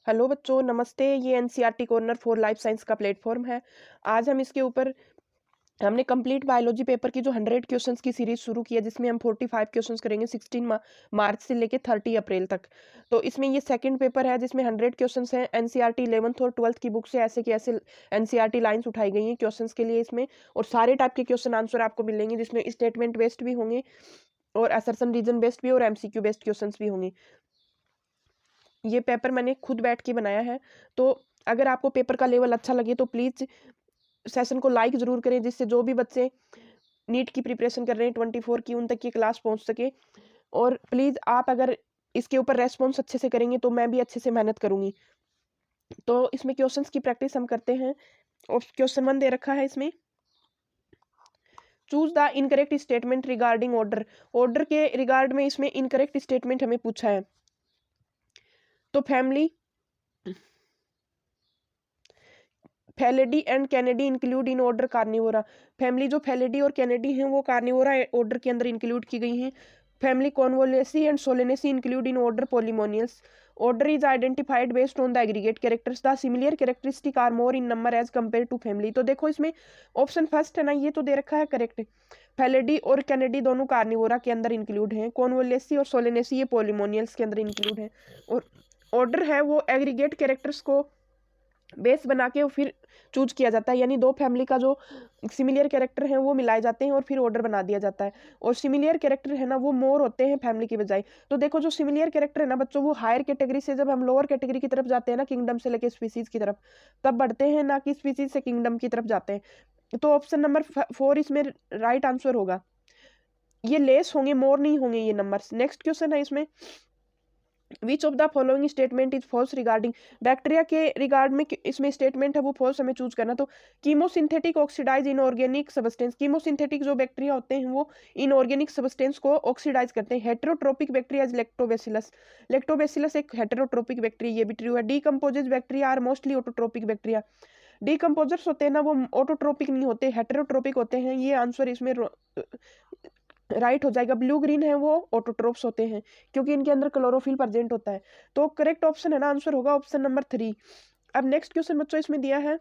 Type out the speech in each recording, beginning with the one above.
Hello बच्चों, नमस्ते। ये NCERT corner for life science का प्लेटफॉर्म है। आज हम इसके ऊपर हमने कंप्लीट बायोलॉजी पेपर की जो 100 क्वेश्चंस की सीरीज शुरू की है, जिसमें हम 45 क्वेश्चंस करेंगे 16 मार्च से लेकर 30 अप्रैल तक। तो इसमें ये सेकंड पेपर है जिसमें 100 क्वेश्चंस हैं। एनसीईआरटी 11th और 12th की बुक से ऐसे के ऐसे एनसीईआरटी लाइंस उठाई गई हैं क्वेश्चंस के लिए इसमें, और सारे टाइप के क्वेश्चन आंसर आपको मिलेंगे, जिसमें स्टेटमेंट बेस्ड भी होंगे और असर्शन रीजन बेस्ड भी और एमसीक्यू बेस्ड क्वेश्चंस भी होंगे। ये पेपर मैंने खुद बैठ के बनाया है। तो अगर आपको पेपर का लेवल अच्छा लगे तो प्लीज़ सेशन को लाइक ज़रूर करें, जिससे जो भी बच्चे नीट की प्रिपरेशन कर रहे हैं 24 की, उन तक ये क्लास पहुंच सके। और प्लीज़ आप अगर इसके ऊपर रेस्पॉन्स अच्छे से करेंगे तो मैं भी अच्छे से मेहनत करूंगी। तो इसमें क्वेश्चंस की प्रैक्टिस हम करते हैं। और क्वेश्चन 1 दे रखा है इसमें, choose the incorrect statement regarding order. Order के रिगार्ड में इसमें इनकरेक्ट स्टेटमेंट हमें पूछा है। तो Felidae and Canidae include in order Carnivora. Family जो फैलेडी और कैनेडी हैं वो कार्निवोरा ऑर्डर के अंदर इंक्लूड की गई हैं। Family Convolvulaceae and Solanaceae include in order Polemoniales. Order is identified based on the aggregate characters, the similar characteristic are more in number as compare to family. तो देखो इसमें ऑप्शन फर्स्ट है ना, ये तो दे रखा है करेक्ट। फैलेडी और कैनेडी दोनों कार्निवोरा के अंदर इंक्लूड हैं। कॉन्वोलेसी और सोलेनेसी ये पोलिमोनियल्स के अंदर इंक्लूड है। और ऑर्डर है वो एग्रीगेट कैरेक्टर्स को बेस बना के फिर चूज किया जाता है, यानी दो फैमिली का जो सिमिलियर कैरेक्टर है वो मिलाए जाते हैं और फिर ऑर्डर बना दिया जाता है। और सिमिलियर कैरेक्टर है ना वो मोर होते हैं फैमिली की बजाय। तो देखो जो सिमिलियर कैरेक्टर है ना बच्चों, वो हायर कैटेगरी से जब हम लोअर कैटेगरी की तरफ जाते हैं ना, किंगडम से लेके स्पीसीज की तरफ, तब बढ़ते हैं, ना कि स्पीसीज से किंगडम की तरफ जाते हैं। तो ऑप्शन नंबर 4 इसमें राइट आंसर होगा। ये लेस होंगे, मोर नहीं होंगे ये नंबर्स। नेक्स्ट क्वेश्चन है इसमें, which of the following statement is false regarding. Bacteria के रिगार्ड में इसमें स्टेटमेंट है वो फॉल्स हमें चूज करना। तो chemosynthetic oxidise inorganic substance. Chemosynthetic जो बैक्टीरिया होते हैं वो इनऑर्गेनिक सबस्टेंस को ऑक्सीडाइज करते हैं। Heterotrophic bacteria is Lactobacillus. Lactobacillus एक हेटेरोट्रोपिक बैक्टीरिया, ये भी ट्रू है। Decomposes bacteria are mostly autotrophic bacteria. Decomposers होते हैं ना वो ऑटोट्रोपिक नहीं होते, हेटेरोट्रोपिक होते हैं। ये आंसर इसमें राइट हो जाएगा। ब्लू ग्रीन है वो ऑटोट्रोप्स होते हैं, क्योंकि इनके अंदर क्लोरोफिल प्रेजेंट होता है। तो करेक्ट ऑप्शन है ना, आंसर होगा ऑप्शन नंबर 3। अब नेक्स्ट क्वेश्चन बच्चों इसमें दिया है,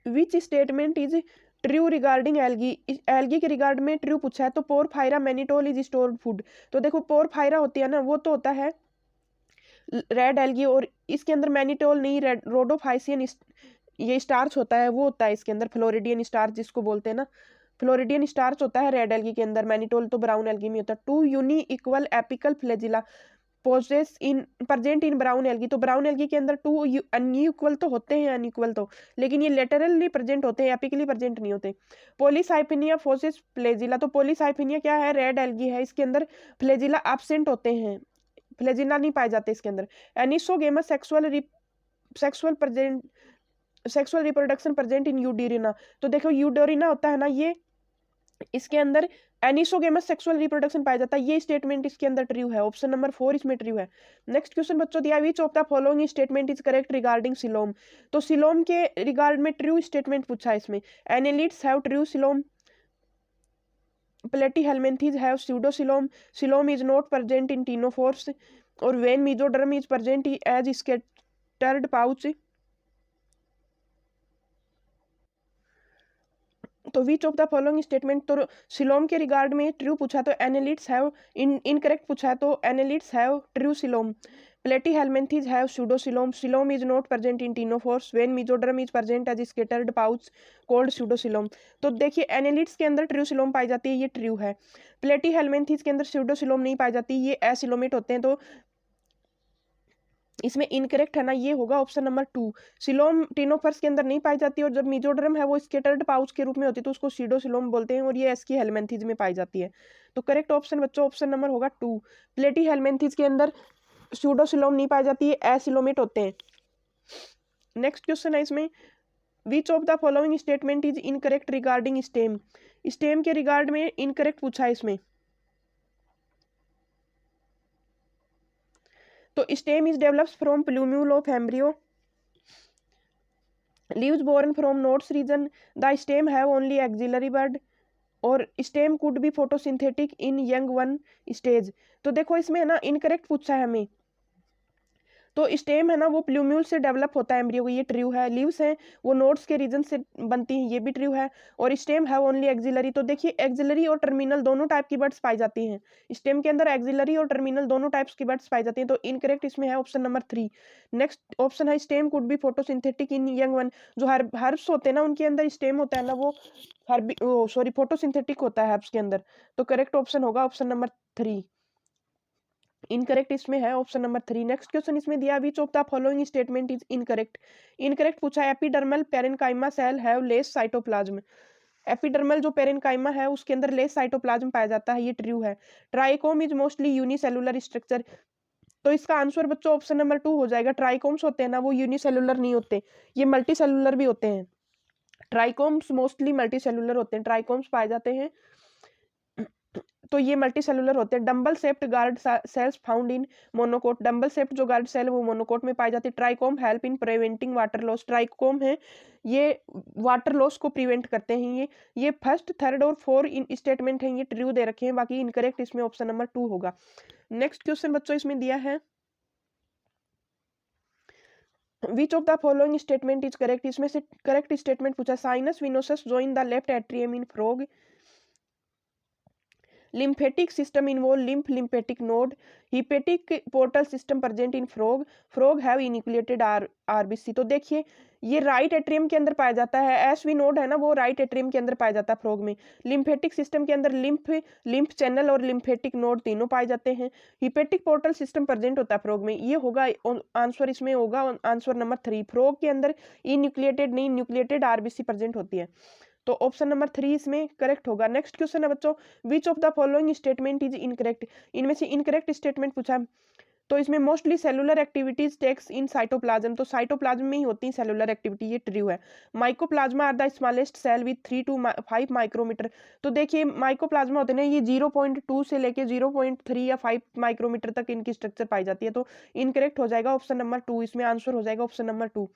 विच statement is true regarding algae. Algae के रिगार्ड में ट्रू पूछा है। तो porphyra mannitol is stored food. तो देखो पोरफायरा होती है ना, वो तो होता है रेड एल्गी, और इसके अंदर मैनिटोल नहीं, रेड रोडोफाइसियन ये स्टार्च होता है, वो होता है इसके अंदर फ्लोरिडियन स्टार्च जिसको बोलते हैं ना, फ्लोरिडियन स्टार्च होता है रेड एल्गी के अंदर। मैनिटोल तो ब्राउन एल्गी में होता है। 2 unequal apical flagella possess in present in brown algae. तो ब्राउन एल्गी के अंदर 2 अनइक्वल तो होते हैं, अनइक्वल तो, लेकिन ये लेटरली प्रेजेंट होते हैं, एपिकली प्रेजेंट नहीं होते। पॉलीसाइफिनिया फोसिस फ्लैजिला। तो पॉलीसाइफिनिया क्या है, रेड एल्गी है, इसके अंदर फ्लैजिला एब्सेंट होते हैं, फ्लैजिला नहीं पाए जाते इसके अंदर। Anisogamous sexual present sexual reproduction present in Eudorina. तो देखो यूडोरिना होता है ना, ये इसके अंदर एनिसोगेमस सेक्सुअल रिप्रोडक्शन पाया जाता है। ये स्टेटमेंट इसके अंदर ट्रू है, ऑप्शन नंबर 4 इसमें ट्रू है। नेक्स्ट क्वेश्चन बच्चों दिया, which of the following statement is correct regarding coelom. तो सिलोम के रिगार्ड में ट्रू स्टेटमेंट पूछा है इसमें। Annelids have true coelom, platyhelminthes have pseudocoelom, coelom is not present in ctenophores, और when mesoderm is present as scattered pouch. तो which of the following statement, तो coelom के रिगार्ड में ट्रू पूछा तो एनेलिड्स हैव, इनकरेक्ट पूछा है तो annelids have true coelom, platyhelminthes have pseudocoelom, coelom is not present in ctenophores, when mesoderm is present as scattered pouch called pseudocoelom. तो देखिए एनेलिड्स के अंदर ट्रू सिलोम पाई जाती है, ये ट्रू है। प्लेटीहेल्मिन्थेस के अंदर स्यूडोसिलोम नहीं पाई जाती, ये एसिलोमेट होते हैं। तो इसमें इनकरेक्ट है ना, ये होगा ऑप्शन नंबर 2। सिलोम टिनोफर्स के अंदर नहीं पाई जाती, और जब मेसोडर्म है वो स्कैटर्ड पाउच के रूप में होती है तो उसको सीडोसिलोम बोलते हैं, और ये एस्की हेलमेंथीज में पाई जाती है। तो करेक्ट ऑप्शन बच्चों ऑप्शन नंबर होगा 2। प्लेटी हेलमेंथीज के अंदर सीडोसिलोम नहीं पाई जाती है, एसिलोमेट होते हैं। नेक्स्ट क्वेश्चन है इसमें, which of the following statement is incorrect regarding stem. Stem के रिगार्ड में इनकरेक्ट पूछा है इसमें। तो stem is develops from plumule of embryo, leaves born from nodes region, the stem have only axillary bud, और stem could be photosynthetic in young one stage. तो देखो इसमें है ना इनकरेक्ट पूछा है हमें, तो स्टेम है ना वो प्लूम्यूल से डेवलप होता है एम्ब्रियो को, ये ट्रू है। लीव्स हैं वो नोड्स के रीजन से बनती हैं, ये भी ट्रू है। और स्टेम है ओनली एक्सिलरी, तो देखिए एक्सिलरी और टर्मिनल दोनों टाइप की बर्ड्स पाई जाती हैं, स्टेम के अंदर एक्सिलरी और टर्मिनल दोनों टाइप्स की बर्ड्स पाई जाती हैं, तो इनकरेक्ट इसमें है ऑप्शन नंबर 3। नेक्स्ट ऑप्शन है stem could be photosynthetic in young one. जो हर्ब्स होते हैं ना उनके अंदर स्टेम होता है ना वो फोटोसिंथेटिक होता है हर्ब्स के अंदर, तो करेक्ट ऑप्शन होगा ऑप्शन नंबर 3। इनकरेक्ट इसमें है ऑप्शन नंबर 3। नेक्स्ट क्वेश्चन इसमें दिया which of the following statement is incorrect. Incorrect पूछा epidermal parenchyma cell have less cytoplasm. Epidermal जो पेरेन्काइमा है उसके अंदर लेस साइटोप्लाज्म पाया जाता है, ये ट्रू है। Trichome is mostly unicellular structure, तो इसका आंसर बच्चों ऑप्शन नंबर 2 हो जाएगा। ट्राइकोम्स होते हैं ना वो यूनिसेलुलर नहीं होते, ये मल्टी सेलुलर भी होते हैं। ट्राइकोम्स मोस्टली मल्टी सेलुलर होते हैं, ट्राइकोम्स पाए जाते हैं तो ये मल्टी सेलुलर होते हैं। Dumbbell shaped guard cells found in monocot, dumbbell shaped जो गार्ड सेल है वो मोनोकोट में पाई जाती है। Trichome help in preventing water loss, trichome है ये वाटर लॉस को प्रिवेंट करते हैं। ये फर्स्ट, थर्ड और 4 इन स्टेटमेंट हैं, ये ट्रू दे रखे हैं, बाकी इनकरेक्ट इसमें ऑप्शन नंबर 2 होगा। नेक्स्ट क्वेश्चन बच्चों इसमें दिया है which of the following statement is correct. इसमें से करेक्ट स्टेटमेंट पूछा sinus venosus join the left atrium in frog, lymphatic system involve lymphatic node, hepatic portal system present in frog have enucleated RBC। तो देखिए ये right atrium के अंदर पाया जाता है, एसवी नोड है ना वो राइट एट्रियम के अंदर पाया जाता है फ्रॉग में। लिम्फेटिक सिस्टम के अंदर लिम्फ चैनल और लिम्फेटिक नोड तीनों पाए जाते हैं। हिपेटिक पोर्टल सिस्टम प्रेजेंट होता है फ्रॉग में, ये होगा आंसर, इसमें होगा आंसर नंबर 3। फ्रॉग के अंदर इन्यूक्लिएटेड नहीं, न्यूक्लिएटेड आरबीसी प्रेजेंट होती है, तो ऑप्शन नंबर 3 इसमें करेक्ट होगा। नेक्स्ट क्वेश्चन है बच्चों which of the following statement is incorrect. इनमें से इनकरेक्ट स्टेटमेंट पूछा, तो इसमें mostly cellular activities takes in cytoplasm, तो साइटोप्लाज्म में ही होती है सेलुलर एक्टिविटी, ये ट्रू है। Mycoplasma are the smallest cell with 3 to 5 micrometre, तो देखिए माइकोप्लाज्मा होते हैं ना ये 0.2 से लेके 0.3 या 5 माइक्रोमीटर तक इनकी स्ट्रक्चर पाई जाती है, तो इनकरेक्ट हो जाएगा ऑप्शन नंबर 2, इसमें आंसर हो जाएगा option number 2।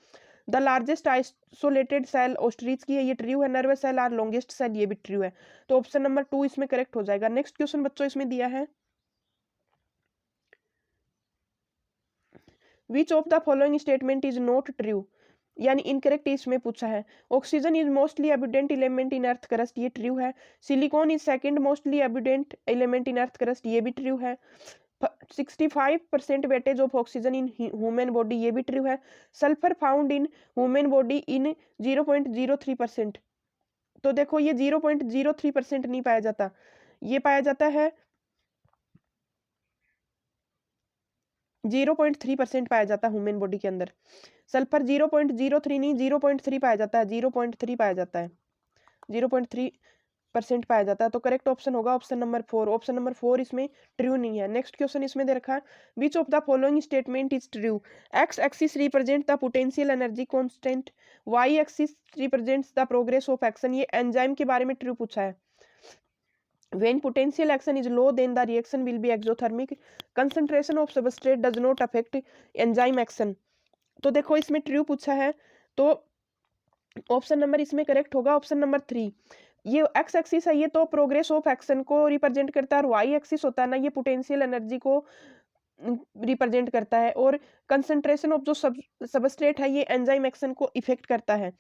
The largest isolated cell ostrich की है, ये ट्रू है। Nervous cell are longest cell, ये भी ट्रू है, तो ऑप्शन नंबर 2 इसमें करेक्ट हो जाएगा। नेक्स्ट क्वेश्चन बच्चों इसमें दिया है which of the following statement is not true, यानी इनकरेक्ट इसमें पूछा है। Oxygen is mostly abundant element in earth crust, ये ट्रू है। Silicon is second mostly abundant element in earth crust, ये भी ट्रू है। 65% weightage of oxygen in human body, ये भी ट्रू है। Sulphur found in human body in 0.03%, तो देखो ये 0.03% नहीं पाया जाता, ये पाया जाता है 0.3% पाया जाता है ह्यूमन बॉडी के अंदर। सल्फर 0.03 नहीं 0.3 पाया जाता है, 0.3 पाया जाता है, 0.3% पाया जाता है, तो करेक्ट ऑप्शन होगा ऑप्शन नंबर 4। ऑप्शन नंबर 4 इसमें ट्रू नहीं है। नेक्स्ट क्वेश्चन इसमें दे रखा है which of the following statement is true. X axis represent the potential energy constant, Y axis represents the progress of action, ये एंजाइम के बारे में ट्रू पूछा है। When potential action is low, then the reaction will be exothermic. Concentration of substrate does not affect enzyme action. तो देखो इसमें true पूछा है, तो ऑप्शन नंबर इसमें करेक्ट होगा ऑप्शन नंबर 3। ये एक्स एक्सिस है, ये तो प्रोग्रेस ऑफ एक्शन को रिप्रेजेंट करता है, और वाई एक्सिस होता है ना ये पोटेंशियल एनर्जी को रिप्रेजेंट करता है, और कंसंट्रेशन ऑफ जो सबस्ट्रेट है ये एंजाइम एक्शन को इफेक्ट करता है।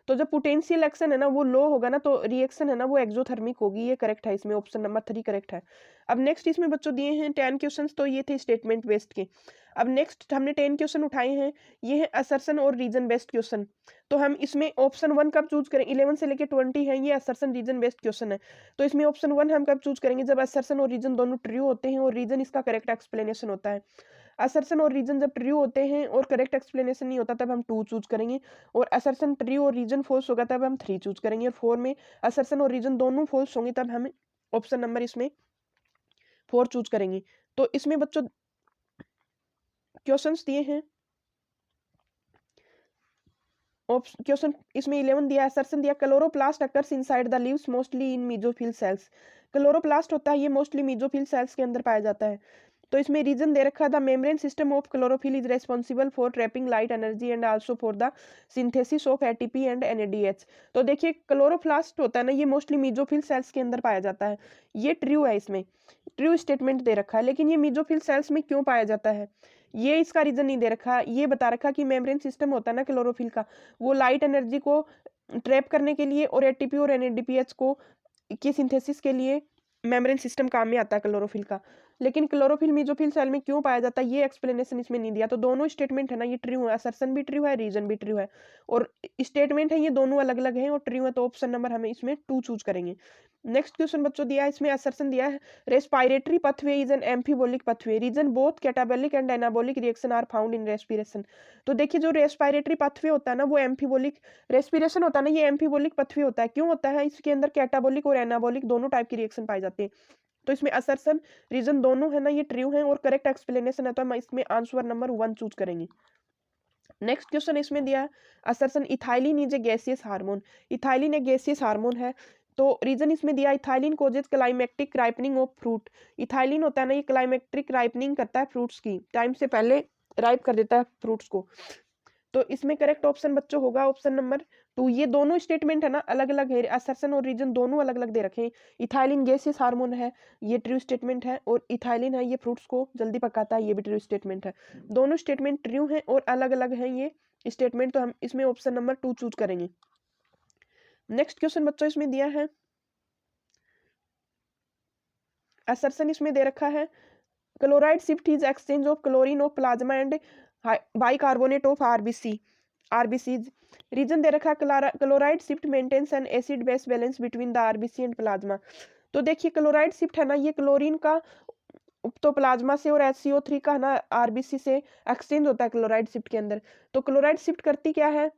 तो जब पोटेंशियल एक्शन है ना वो लो होगा ना तो रिएक्शन है ना वो एक्सोथर्मिक होगी, ये करेक्ट है, इसमें ऑप्शन नंबर 3 करेक्ट है। अब नेक्स्ट इसमें बच्चों दिए हैं 10 क्वेश्चंस, तो ये थे स्टेटमेंट बेस्ड के। अब नेक्स्ट हमने 10 क्वेश्चन उठाए हैं, ये है असर्शन और रीजन बेस्ड क्वेश्चन, तो हम इसमें ऑप्शन 1 कब चूज करें, 11 से लेकर 20 है ये असर्शन रीजन बेस्ड क्वेश्चन है, तो इसमें ऑप्शन 1 हम कब चूज करेंगे जब असर्शन और रीजन दोनों ट्रू होते हैं और रीजन इसका करेक्ट एक्सप्लेनेशन होता है। असर्शन और रीजन जब ट्रू होते हैं और करेक्ट एक्सप्लेनेशन नहीं होता तब हम 2 चूज करेंगे, और असर्शन ट्रू और रीजन फॉल्स होगा तब हम 3 चूज करेंगे, और 4 में असर्शन और रीजन दोनों फॉल्स होंगे तब हम ऑप्शन नंबर इसमें 4 चूज करेंगे। तो इसमें बच्चों क्वेश्चंस दिए हैं, क्वेश्चन इसमें 11 दिया है। असर्शन दिया chloroplast occurs inside the leaves mostly in mesophyll cells, chloroplast होता है ये मोस्टली मेसोफिल सेल्स के अंदर पाया जाता है। तो इसमें रीजन दे रखा, the membrane system of chlorophyll is responsible for trapping light energy and also for the synthesis of ATP and NADH. तो देखिए क्लोरोप्लास्ट होता है ना, ये मोस्टली मीजोफिल सेल्स के अंदर पाया जाता है। ये ट्रू है, इसमें ट्रू स्टेटमेंट दे रखा है, लेकिन ये मीजोफिल सेल्स में क्यों पाया जाता है ये इसका रीजन नहीं दे रखा। ये बता रखा कि मेम्ब्रेन सिस्टम होता है ना क्लोरोफिल का, वो लाइट एनर्जी को ट्रैप करने के लिए और एटीपी और एनएडीपीएच को की सिंथेसिस के लिए मेम्ब्रेन सिस्टम काम में आता है क्लोरोफिल का। लेकिन क्लोरोफिल मीजोफिल सेल में क्यों पाया जाता है ये एक्सप्लेनेशन इसमें नहीं दिया। तो दोनों स्टेटमेंट है ना ये ट्रू है, असर्शन भी ट्रू है, रीजन भी ट्रू है, और स्टेटमेंट है ये दोनों अलग अलग हैं और ट्रू है। तो ऑप्शन नंबर हमें इसमें 2 चूज करेंगे। नेक्स्ट क्वेश्चन बच्चों दिया है, इसमें असर्शन दिया है respiratory pathway is an amphibolic pathway, reason both catabolic and anabolic reaction are found in respiration. तो देखिए जो रेस्पिरेटरी पाथवे होता है ना वो एम्फीबोलिक रेस्पिरेशन होता है ना, ये एम्फीबोलिक पाथवे होता है। क्यों होता है, इसके अंदर कैटाबोलिक और एनाबोलिक दोनों टाइप की रिएक्शन पाई जाती है। तो इसमें असर्शन रीजन दोनों है ना ये ट्रू है और करेक्ट एक्सप्लेनेशन है, तो हम इसमें आंसर नंबर 1 चूज करेंगे। नेक्स्ट क्वेश्चन इसमें दिया है assertion ethylene is a gaseous hormone, ethylene एक गैसियस हार्मोन है। तो रीजन इसमें दिया ethylene causes climactic ripening of fruit, ethylene होता है ना ये क्लाइमेक्टिक राइपनिंग करता है फ्रूट्स की, टाइम से पहले राइप कर देता है फ्रूट्स को। तो इसमें करेक्ट ऑप्शन बच्चों होगा ऑप्शन नंबर 2। ये दोनों स्टेटमेंट है ना अलग अलग है, असर्शन और रीजन दोनों अलग अलग दे रखे हैं। इथाइलिन गैसियस हार्मोन है, ये ट्रू स्टेटमेंट है, और इथाइलिन है ये फ्रूट्स को जल्दी पकाता है, ये भी ट्रू स्टेटमेंट है। दोनों स्टेटमेंट ट्रू हैं और अलग अलग हैं ये स्टेटमेंट, तो हम इसमें ऑप्शन नंबर 2 चूज करेंगे। नेक्स्ट क्वेश्चन बच्चों इसमें दिया है असर्शन इसमें दे रखा है chloride shift is exchange of chlorine of plasma and bicarbonate of RBCs. Reason दे रखा chloride shift maintains an acid base balance between the RBC and plasma. तो देखिए क्लोराइड शिफ्ट है ना ये क्लोरीन का तो प्लाज्मा से और HCO3 का ना आरबीसी से एक्सचेंज होता है क्लोराइड शिफ्ट के अंदर। तो क्लोराइड शिफ्ट करती क्या है,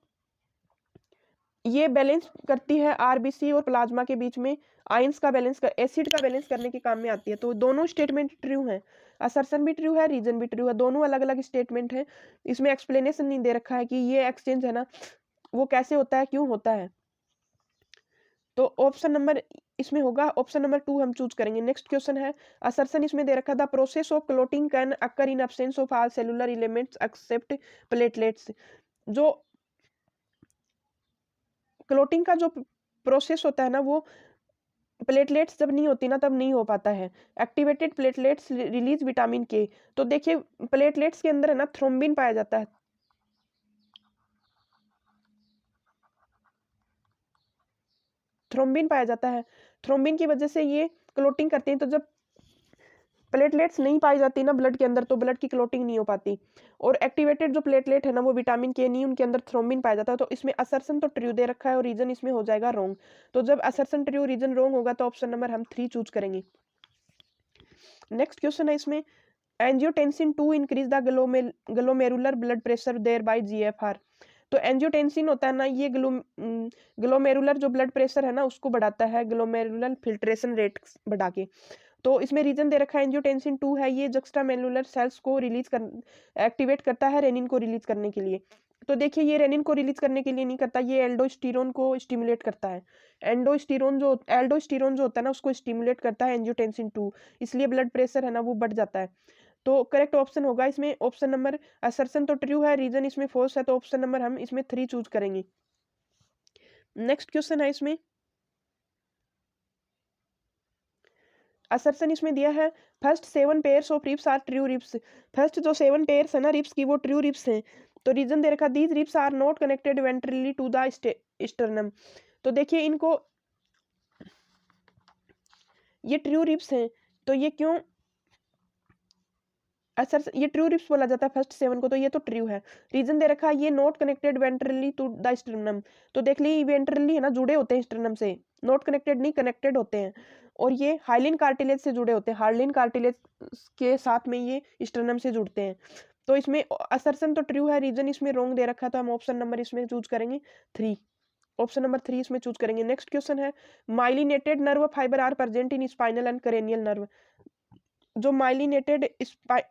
ये बैलेंस करती है आरबीसी और प्लाज्मा के बीच में आयंस का बैलेंस कर एसिड का बैलेंस करने के काम में आती है। तो दोनों स्टेटमेंट ट्रू है, असर्शन भी ट्रू है, रीजन भी ट्रू है, दोनों अलग अलग स्टेटमेंट है। इसमें एक्सप्लेनेशन नहीं दे रखा है कि ये एक्सचेंज है ना वो कैसे होता है, क्यों होता है। तो ऑप्शन नंबर इसमें होगा ऑप्शन नंबर 2 हम चूज करेंगे। नेक्स्ट क्वेश्चन है असर्शन इसमें दे रखा the process of clotting can occur in absence of all cellular elements except platelets. जो क्लोटिंग का जो प्रोसेस होता है ना वो प्लेटलेट्स जब नहीं होती ना तब नहीं हो पाता है। एक्टिवेटेड प्लेटलेट्स रिलीज विटामिन के। तो देखिए प्लेटलेट्स के अंदर है ना थ्रोम्बिन पाया जाता है, थ्रोम्बिन पाया जाता है, थ्रोम्बिन की वजह से ये क्लोटिंग करते हैं। तो जब प्लेटलेट्स नहीं पाई जाती ना ब्लड के अंदर तो ब्लड की क्लोटिंग नहीं हो पाती। और एक्टिवेटेड जो प्लेटलेट है ना वो विटामिन के नहीं, उनके अंदर थ्रोम्बिन पाया जाता है। तो इसमें असर्शन तो ट्रू दे रखा है और रीजन इसमें हो जाएगा रॉन्ग। तो जब असर्शन ट्रू रीजन रॉन्ग होगा तो ऑप्शन नंबर हम 3 चूज करेंगे। नेक्स्ट क्वेश्चन है इसमें angiotensin 2 increase the glomerular blood pressure thereby GFR. तो एंजियोटेंसिन होता है ना ये ग्लोमेरुलर जो ब्लड प्रेशर है ना उसको बढ़ाता है, ग्लोमेरुलर फिल्ट्रेशन रेट बढ़ा के। तो इसमें रीजन दे रखा है एंजियोटेंसिन 2 है ये जक्स्ट्रामेलुलर सेल्स को रिलीज कर एक्टिवेट करता है रेनिन को रिलीज करने के लिए। तो देखिए ये रेनिन को रिलीज करने के लिए नहीं करता, ये एल्डोस्टेरोन को स्टिमुलेट करता है। एल्डोस्टेरोन जो होता है ना उसको स्टिमुलेट करता है एंजियोटेंसिन 2, इसलिए ब्लड प्रेशर है ना वो बढ़ जाता है। तो करेक्ट ऑप्शन होगा इसमें ऑप्शन नंबर असर्शन तो ट्रू है, रीजन इसमें फॉल्स है, तो ऑप्शन नंबर हम इसमें 3 चूज करेंगे। नेक्स्ट क्वेश्चन है इसमें असर्शन इसमें दिया है first 7 pairs of ribs are true ribs. First जो 7 पेयर्स है ना रिब्स की वो ट्रू रिब्स हैं। तो रीजन दे रखा these ribs are not connected ventrally to the sternum. तो देखिए इनको ये ट्रू रिब्स हैं, तो ये क्यों सर ये ट्रू रिब्स बोला जाता है फर्स्ट 7 को, तो ये तो ट्रू है। रीजन दे रखा है ये not connected ventrally to the sternum. तो देख ली वेंट्रली है ना जुड़े होते हैं स्टर्नम से, नॉट कनेक्टेड नहीं कनेक्टेड होते हैं। और ये हाइलिन कार्टिलेज से जुड़े होते हैं, हाइलिन कार्टिलेज के साथ में ये स्टर्नम से जुड़ते हैं। तो इसमें असर्शन तो ट्रू है, रीजन इसमें रॉन्ग दे रखा है, तो हम ऑप्शन नंबर इसमें चूज करेंगे 3। ऑप्शन नंबर 3 इसमें चूज करेंगे। नेक्स्ट क्वेश्चन है myelinated nerve fibre are present in spinal and cranial nerve. जो माइलिनेटेड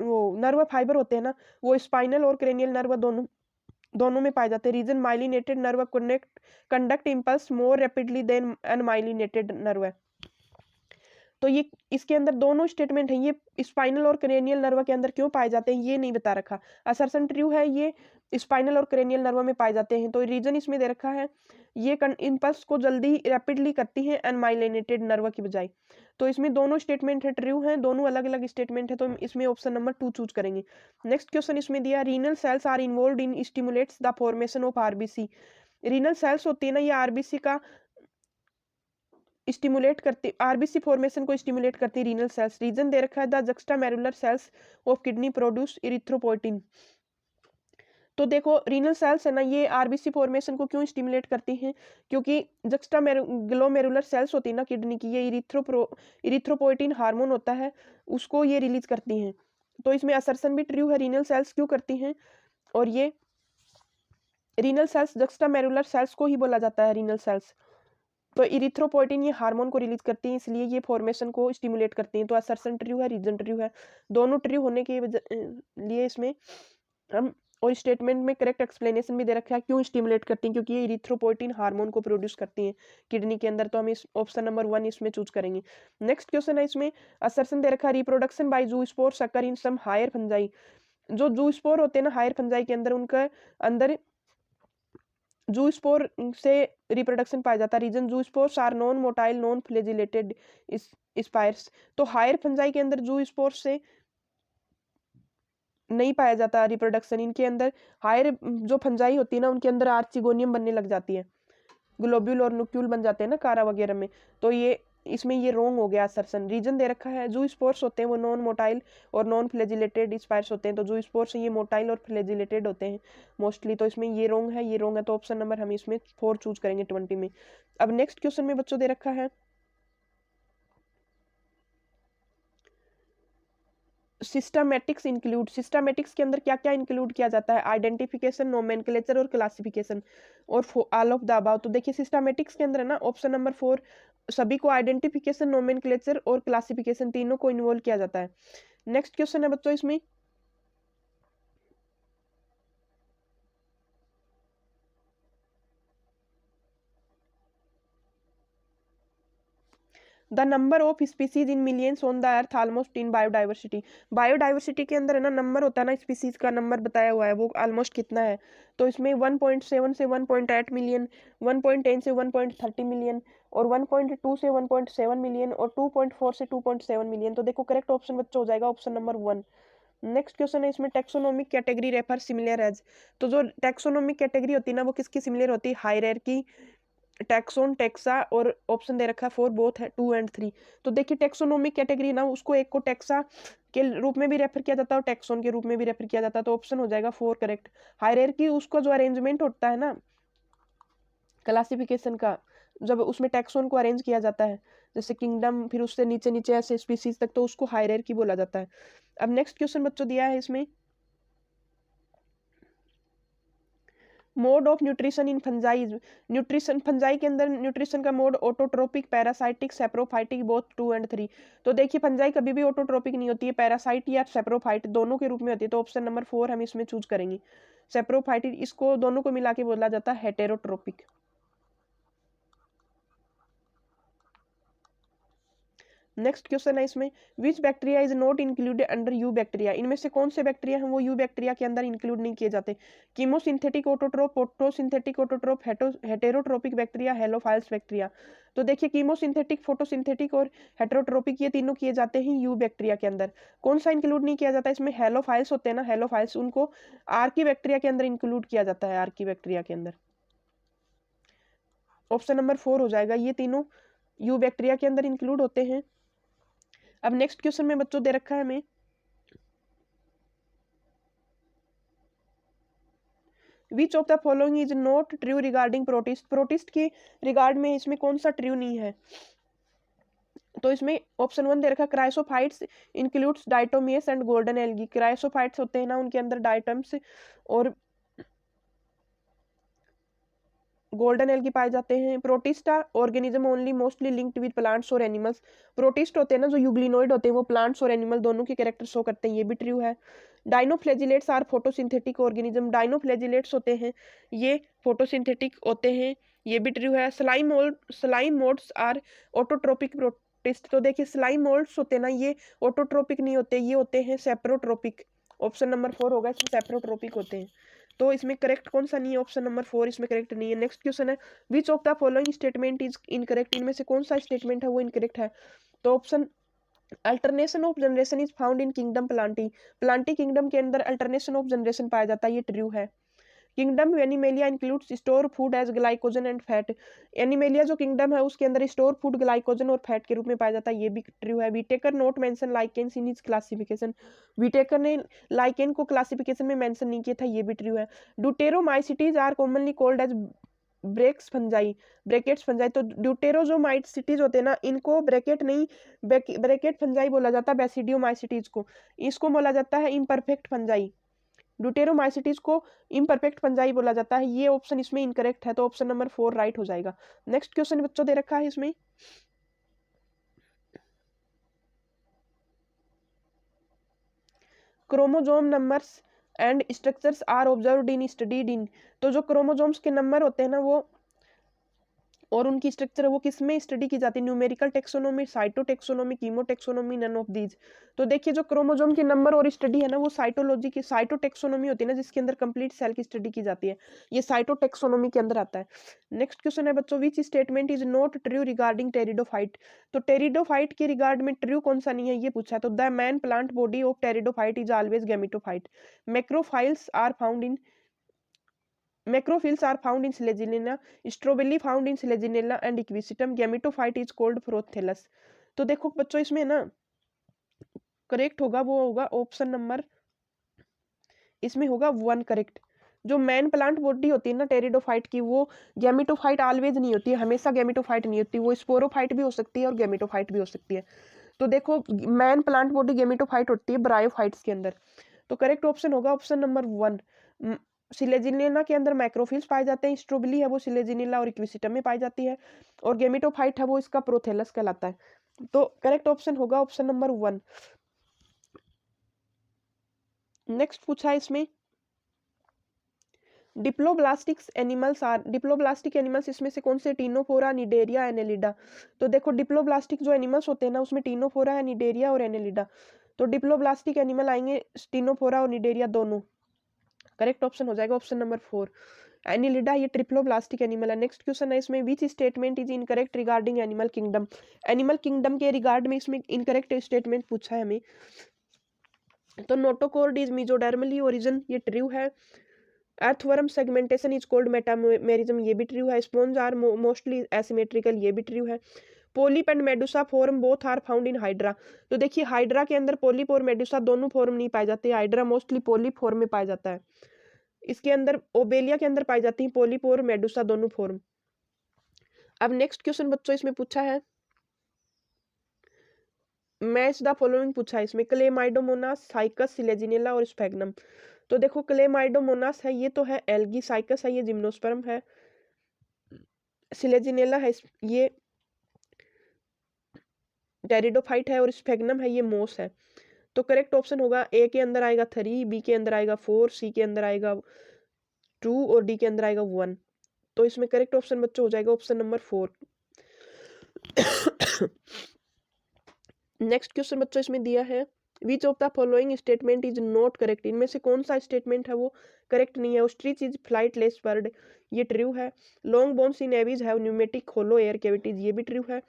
वो नर्व फाइबर होते हैं ना वो स्पाइनल और क्रेनियल नर्व दोनों में पाए जाते हैं। Reason myelinated nerve conduct impulse more rapidly than unmyelinated nerve है। तो ये इसके अंदर दोनों स्टेटमेंट हैं, ये स्पाइनल और क्रेनियल नर्व के अंदर क्यों पाए जाते हैं ये नहीं बता रखा। असर्शन ट्रू है, ये स्पाइनल और क्रेनियल नर्व में पाए जाते हैं। तो रीजन इसमें दे रखा है, ये इम्पल्स को जल्दी रैपिडली करती हैं अनमाइलिनेटेड नर्व की बजाय। तो इसमें दोनों स्टेटमेंट है ट्रू हैं, दोनों अलग अलग स्टेटमेंट है, तो इसमें ऑप्शन नंबर 2 चूज करेंगे। नेक्स्ट क्वेश्चन इसमें दिया, renal cells are involve in stimulates the formation of RBC. Renal cells होती है ना, ये आरबीसी का स्टिमुलेट करती, आरबीसी फॉर्मेशन को स्टिमुलेट करती है रीनल सेल्स। रीजन दे रखा है, the juxtaglomerular cells of kidney produce erythropoietin. तो देखो रीनल सेल्स है ना, ये आरबीसी फॉर्मेशन को क्यों स्टिमुलेट करती हैं, क्योंकि ग्लोमेरुलर सेल्स होती है ना किडनी की, ये इरिथ्रोपोइटिन हार्मोन होता है, उसको ये रिलीज करती हैं। तो इसमें असर्शन भी ट्रू है, रीनल सेल्स क्यों करती हैं, और ये रीनल सेल्स जक्स्टामेरुलर सेल्स को ही बोला जाता है रीनल सेल्स। तो इरिथ्रोपोइटिन ये हार्मोन को रिलीज करती हैं, इसलिए ये फॉर्मेशन को स्टिमुलेट करती हैं। तो असर्शन ट्रू है, रीजन ट्रू है, दोनों ट्रू होने के लिए इसमें हम, और स्टेटमेंट में करेक्ट एक्सप्लेनेशन भी दे रखा है क्यों स्टिमुलेट करती हैं, क्योंकि ये इरिथ्रोपोइटिन हार्मोन को प्रोड्यूस करती हैं किडनी के अंदर। तो हम इस ऑप्शन नंबर 1 इसमें चूज करेंगे। नेक्स्ट क्वेश्चन है, इसमें असर्शन दे रखा है, reproduction by zoospore occur in some higher fungi. जो जूस्पोर होते हैं ना हायर फंजाई के अंदर, उनका अंदर जूस्पोर से रिप्रोडक्शन पाया जाता है। Reason zoospores are non motile non flagellated spores. तो हायर फंजाई के अंदर जूस्पोर से नहीं पाया जाता रिप्रोडक्शन, इनके अंदर हायर जो फंजाई होती है ना, उनके अंदर आर्चिगोनियम बनने लग जाती है, ग्लोब्यूल और न्यूक्यूल बन जाते हैं ना कारा वगैरह में। तो ये इसमें ये रोंग हो गया असर्शन। रीजन दे रखा है, जो स्पोर्स होते हैं वो नॉन मोटाइल और नॉन फ्लैजिलेटेड स्पायर्स होते हैं। तो जो स्पोर्स ये मोटाइल और फ्लैजिलेटेड होते हैं मोस्टली। तो इसमें ये रोंग है, ये रोंग है, तो ऑप्शन नंबर हम इसमें 4 चूज करेंगे 20 में। अब नेक्स्ट क्वेश्चन में बच्चों दे रखा है, सिस्टमैटिक्स इंक्लूड, सिस्टमैटिक्स के अंदर क्या क्या इंक्लूड किया जाता है, आइडेंटिफिकेशन, नोमेनक्लेचर और क्लासिफिकेशन और ऑल ऑफ द अबाव। तो देखिए सिस्टमैटिक्स के अंदर है ना ऑप्शन नंबर 4 सभी को आइडेंटिफिकेशन, नोमेनक्लेचर और क्लासिफिकेशन तीनों को इन्वॉल्व किया जाता है। नेक्स्ट क्वेश्चन है बच्चों इसमें, the number of species in millions on the earth almost in biodiversity. Biodiversity के अंदर है ना नंबर होता है ना, स्पीसीज का नंबर बताया हुआ है, वो ऑलमोस्ट कितना है। तो इसमें 1.7 से 1.8 मिलियन, 1.10 से 1.30 मिलियन, और 1.2 से 1.7 मिलियन, और 2.4 से 2.7 मिलियन। तो देखो करेक्ट ऑप्शन बच्चों हो जाएगा ऑप्शन नंबर 1। नेक्स्ट क्वेश्चन है इसमें, taxonomic category refer similar as. तो जो टेक्सोनोमिक कैटेगरी होती है ना, वो किसकी सिमिलर होती है, हायरार्की, टैक्सोन, टेक्सा, और ऑप्शन दे रखा है फॉर बोथ है 2 और 3। तो देखिए टेक्सोनोमिक कैटेगरी ना, उसको एक को टेक्सा के रूप में भी रेफर किया जाता है और टेक्सोन के रूप में भी रेफर किया जाता है। तो ऑप्शन हो जाएगा 4 करेक्ट। हायरार्की उसका जो अरेंजमेंट होता है ना क्लासिफिकेशन का, जब उसमें टैक्सोन को अरेंज किया जाता है, जैसे किंगडम, फिर उससे नीचे नीचे ऐसे स्पीसीज तक, तो उसको हायरार्की बोला जाता है। अब नेक्स्ट क्वेश्चन बच्चों दिया है इसमें, mode of nutrition in fungi. Nutrition fungi के अंदर न्यूट्रिशन का mode autotrophic, parasitic, saprophytic, both 2 और 3। तो देखिए फंजाई कभी भी ऑटोट्रोपिक नहीं होती है, पैरासाइट या सेप्रोफाइट दोनों के रूप में होती है। तो ऑप्शन नंबर 4 हम इसमें चूज करेंगे। सेप्रोफाइटिक, इसको दोनों को मिला के बोला जाता है हेटेरोट्रोपिक। नेक्स्ट क्वेश्चन है इसमें, विच bacteria is not included under you bacteria. इनमें से कौन से बैक्टीरिया हैं वो यू बैक्टीरिया के अंदर इंक्लूड नहीं किए जाते। Chemosynthetic autotroph, photosynthetic autotroph, heterotrophic bacteria, halophiles bacteria. तो देखिए कीमोसिंथेटिक, फोटोसिंथेटिक और हेटेरोट्रोपिक ये तीनों किए जाते हैं यू बैक्टीरिया के अंदर। कौन सा इंक्लूड नहीं किया जाता इसमें, हेलोफाइल्स होते हैं ना, हेलोफाइल्स, उनको आर्की बैक्टीरिया के अंदर इंक्लूड किया जाता है, आर्की बैक्टीरिया के अंदर। ऑप्शन नंबर 4 हो जाएगा, ये तीनों यू बैक्टीरिया के अंदर इंक्लूड होते हैं। अब नेक्स्ट क्वेश्चन में बच्चों दे रखा है हमें, विच of the following is not true regarding protist. Protist के रिगार्ड में इसमें कौन सा ट्रू नहीं है। तो इसमें ऑप्शन 1 दे रखा, chrysophytes includes diatoms and golden algae. Chrysophytes होते हैं ना, उनके अंदर डाइटम्स और गोल्डन एल्गी पाए जाते हैं। Protista organism only mostly linked with plants और एनिमल्स। प्रोटिस्ट होते हैं ना जो यूग्लिनोइड होते हैं, वो प्लांट्स और एनिमल दोनों के कैरेक्टर शो करते हैं, ये भी ट्रू है। Dinoflagellates are photosynthetic organism. Dinoflagellates होते हैं ये फोटोसिंथेटिक होते हैं, ये भी ट्रू है। Slime moulds are autotrophic test. तो देखिए स्लाइम मोल्ड्स होते हैं ना, ये ऑटोट्रोपिक नहीं होते, ये होते हैं सेप्रोट्रोपिक। ऑप्शन नंबर 4 होगा, इसमें सेप्रोट्रोपिक होते हैं। तो इसमें करेक्ट कौन सा नहीं है? ऑप्शन नंबर 4 इसमें करेक्ट नहीं है। नेक्स्ट क्वेश्चन है, which of the following statement is incorrect? इनमें से कौन सा स्टेटमेंट है वो इनकरेक्ट है? तो option, alternation of generation is found in kingdom Plantae. Plantae kingdom के अंदर अल्टरनेशन ऑफ जनरेशन पाया जाता है, ये ट्रू है। Kingdom Animalia includes store food as glycogen and fat. Animalia जो किंगडम है उसके अंदर स्टोर फूड ग्लाइकोजन और फैट के रूप में पाया जाता है, ये भी ट्रू है। Whittaker not mention lichens in his classification. Whittaker ने लाइकेन को क्लासिफिकेशन में मेंशन नहीं किया था, ये भी ट्रू है। Deuteromycetes are commonly called as brakes fungi, brackets fungi. तो ड्यूटेरोजोमाइसिटीज होते हैं ना, इनको ब्रैकेट नहीं, ब्रैकेट फंजाई बोला जाता है बेसिडियोमाइसिटीज को। इसको बोला जाता है इम्परफेक्ट फंजाई। ड्यूटेरोमाइसिटीज को इम्परफेक्ट फंजाई बोला जाता है। ये ऑप्शन इसमें इनकरेक्ट है, तो ऑप्शन नंबर 4 राइट हो जाएगा। नेक्स्ट क्वेश्चन बच्चों दे रखा है इसमें, chromosome numbers and structures are observed in studied in. तो जो क्रोमोजोम्स के नंबर होते हैं ना वो और उनकी स्ट्रक्चर वो किस में स्टडी की जाती है? Numerical taxonomy, cytotaxonomy, chemotaxonomy, none of these. तो देखिए जो क्रोमोजोम के नंबर और स्टडी है ना वो साइटोलॉजी की, साइटो टेक्सोनोमी होती है ना, जिसके अंदर कंप्लीट सेल की स्टडी की जाती है, ये साइटो टेक्सोनोमी के अंदर आता है। नेक्स्ट क्वेश्चन है बच्चों, which statement is not true regarding pteridophyte? तो टेरिडोफाइट के रिगार्ड में ट्रू कौन सा नहीं है ये पूछा है। तो the main plant body of pteridophyte is always gametophyte. Macrophylls are found in, macrophiles are found in Selaginella, strobili found in Selaginella and equisetum, gametophyte is called Prothallus। तो देखो बच्चों इसमें ना करेक्ट होगा वो होगा ऑप्शन नंबर, इसमें होगा 1 करेक्ट। जो मैन प्लांट बॉडी होती है ना टेरिडोफाइट की, वो गैमेटोफाइट ऑलवेज नहीं होती है, हमेशा गैमेटोफाइट नहीं होती, वो स्पोरोफाइट भी हो सकती है और गैमेटोफाइट भी हो सकती है। तो देखो मैन प्लांट बॉडी गैमेटोफाइट होती है ब्रायोफाइट्स के अंदर। तो करेक्ट ऑप्शन होगा ऑप्शन नंबर 1। सिलेजिनेला के अंदर मैक्रोफिल्स पाए जाते हैं, स्ट्रोबिली है वो सिलेजिनेला और इक्विसिटम में पाई जाती है, और गेमिटोफाइट है वो इसका प्रोथेलस कहलाता है। तो करेक्ट ऑप्शन होगा ऑप्शन नंबर 1। नेक्स्ट पूछा है इसमें, डिप्लोब्लास्टिक्स एनिमल्स आर, डिप्लोब्लास्टिक एनिमल्स इसमें से कौन से? Ctenophora, Cnidaria, Annelida. तो देखो डिप्लोब्लास्टिक जो एनिमल्स होते हैं ना उसमें टीनोफोरा है, निडेरिया और एनेलिडा। तो डिप्लोब्लास्टिक एनिमल आएंगे टीनोफोरा और निडेरिया दोनों। करेक्ट ऑप्शन हो जाएगा ऑप्शन नंबर 4। एनिलिडा ये ट्रिप्लोब्लास्टिक एनिमल है। नेक्स्ट क्वेश्चन है इसमें, विच statement is incorrect regarding animal kingdom? Animal kingdom के रिगार्ड में इसमें इनकरेक्ट स्टेटमेंट पूछा है हमें। तो नोटोकॉर्ड इज मीजोडर्मली ओरिजिन, ये ट्रू है। Earthworm segmentation is called metamerism, ये भी ट्रू है। स्पॉन्ज आर मोस्टली एसिमेट्रिकल, ये भी ट्रू है। Polyp and medusa form both are found in Hydra. तो देखिए हाइड्रा के अंदर पोलिप और मेडुसा दोनों फॉर्म नहीं पाए जाते, हाइड्रा मोस्टली पोलिप फॉर्म में पाया जाता है। इसके अंदर ओबेलिया के अंदर पाई जाती है पोलिप और मेडुसा दोनों फॉर्म। अब नेक्स्ट क्वेश्चन बच्चों इसमें पूछा है, मैच द फॉलोइंग पूछा है इसमें, क्लेमाइडोमोनास, साइकस, सिलेजिनेला और स्फैग्नम। तो देखो क्लेमाइडोमोनास है ये तो है एल्गी, साइकस है ये जिम्नोस्पर्म है, सिलेजिनेला है ये टेरिडोफाइट है, और स्फैग्नम है ये मोस है। तो करेक्ट ऑप्शन होगा ए के अंदर आएगा 3, बी के अंदर आएगा 4, सी के अंदर आएगा 2 और डी के अंदर आएगा 1। तो इसमें करेक्ट ऑप्शन बच्चों हो जाएगा ऑप्शन नंबर 4। नेक्स्ट क्वेश्चन बच्चों इसमें दिया है, which of the following statement is not correct? इनमें से कौन सा स्टेटमेंट है वो करेक्ट नहीं है? ऑस्ट्रिच इज फ्लाइटलेस बर्ड, ये ट्रू है। Long bones in aves have pneumatic hollow air cavities, ये भी ट्रू है।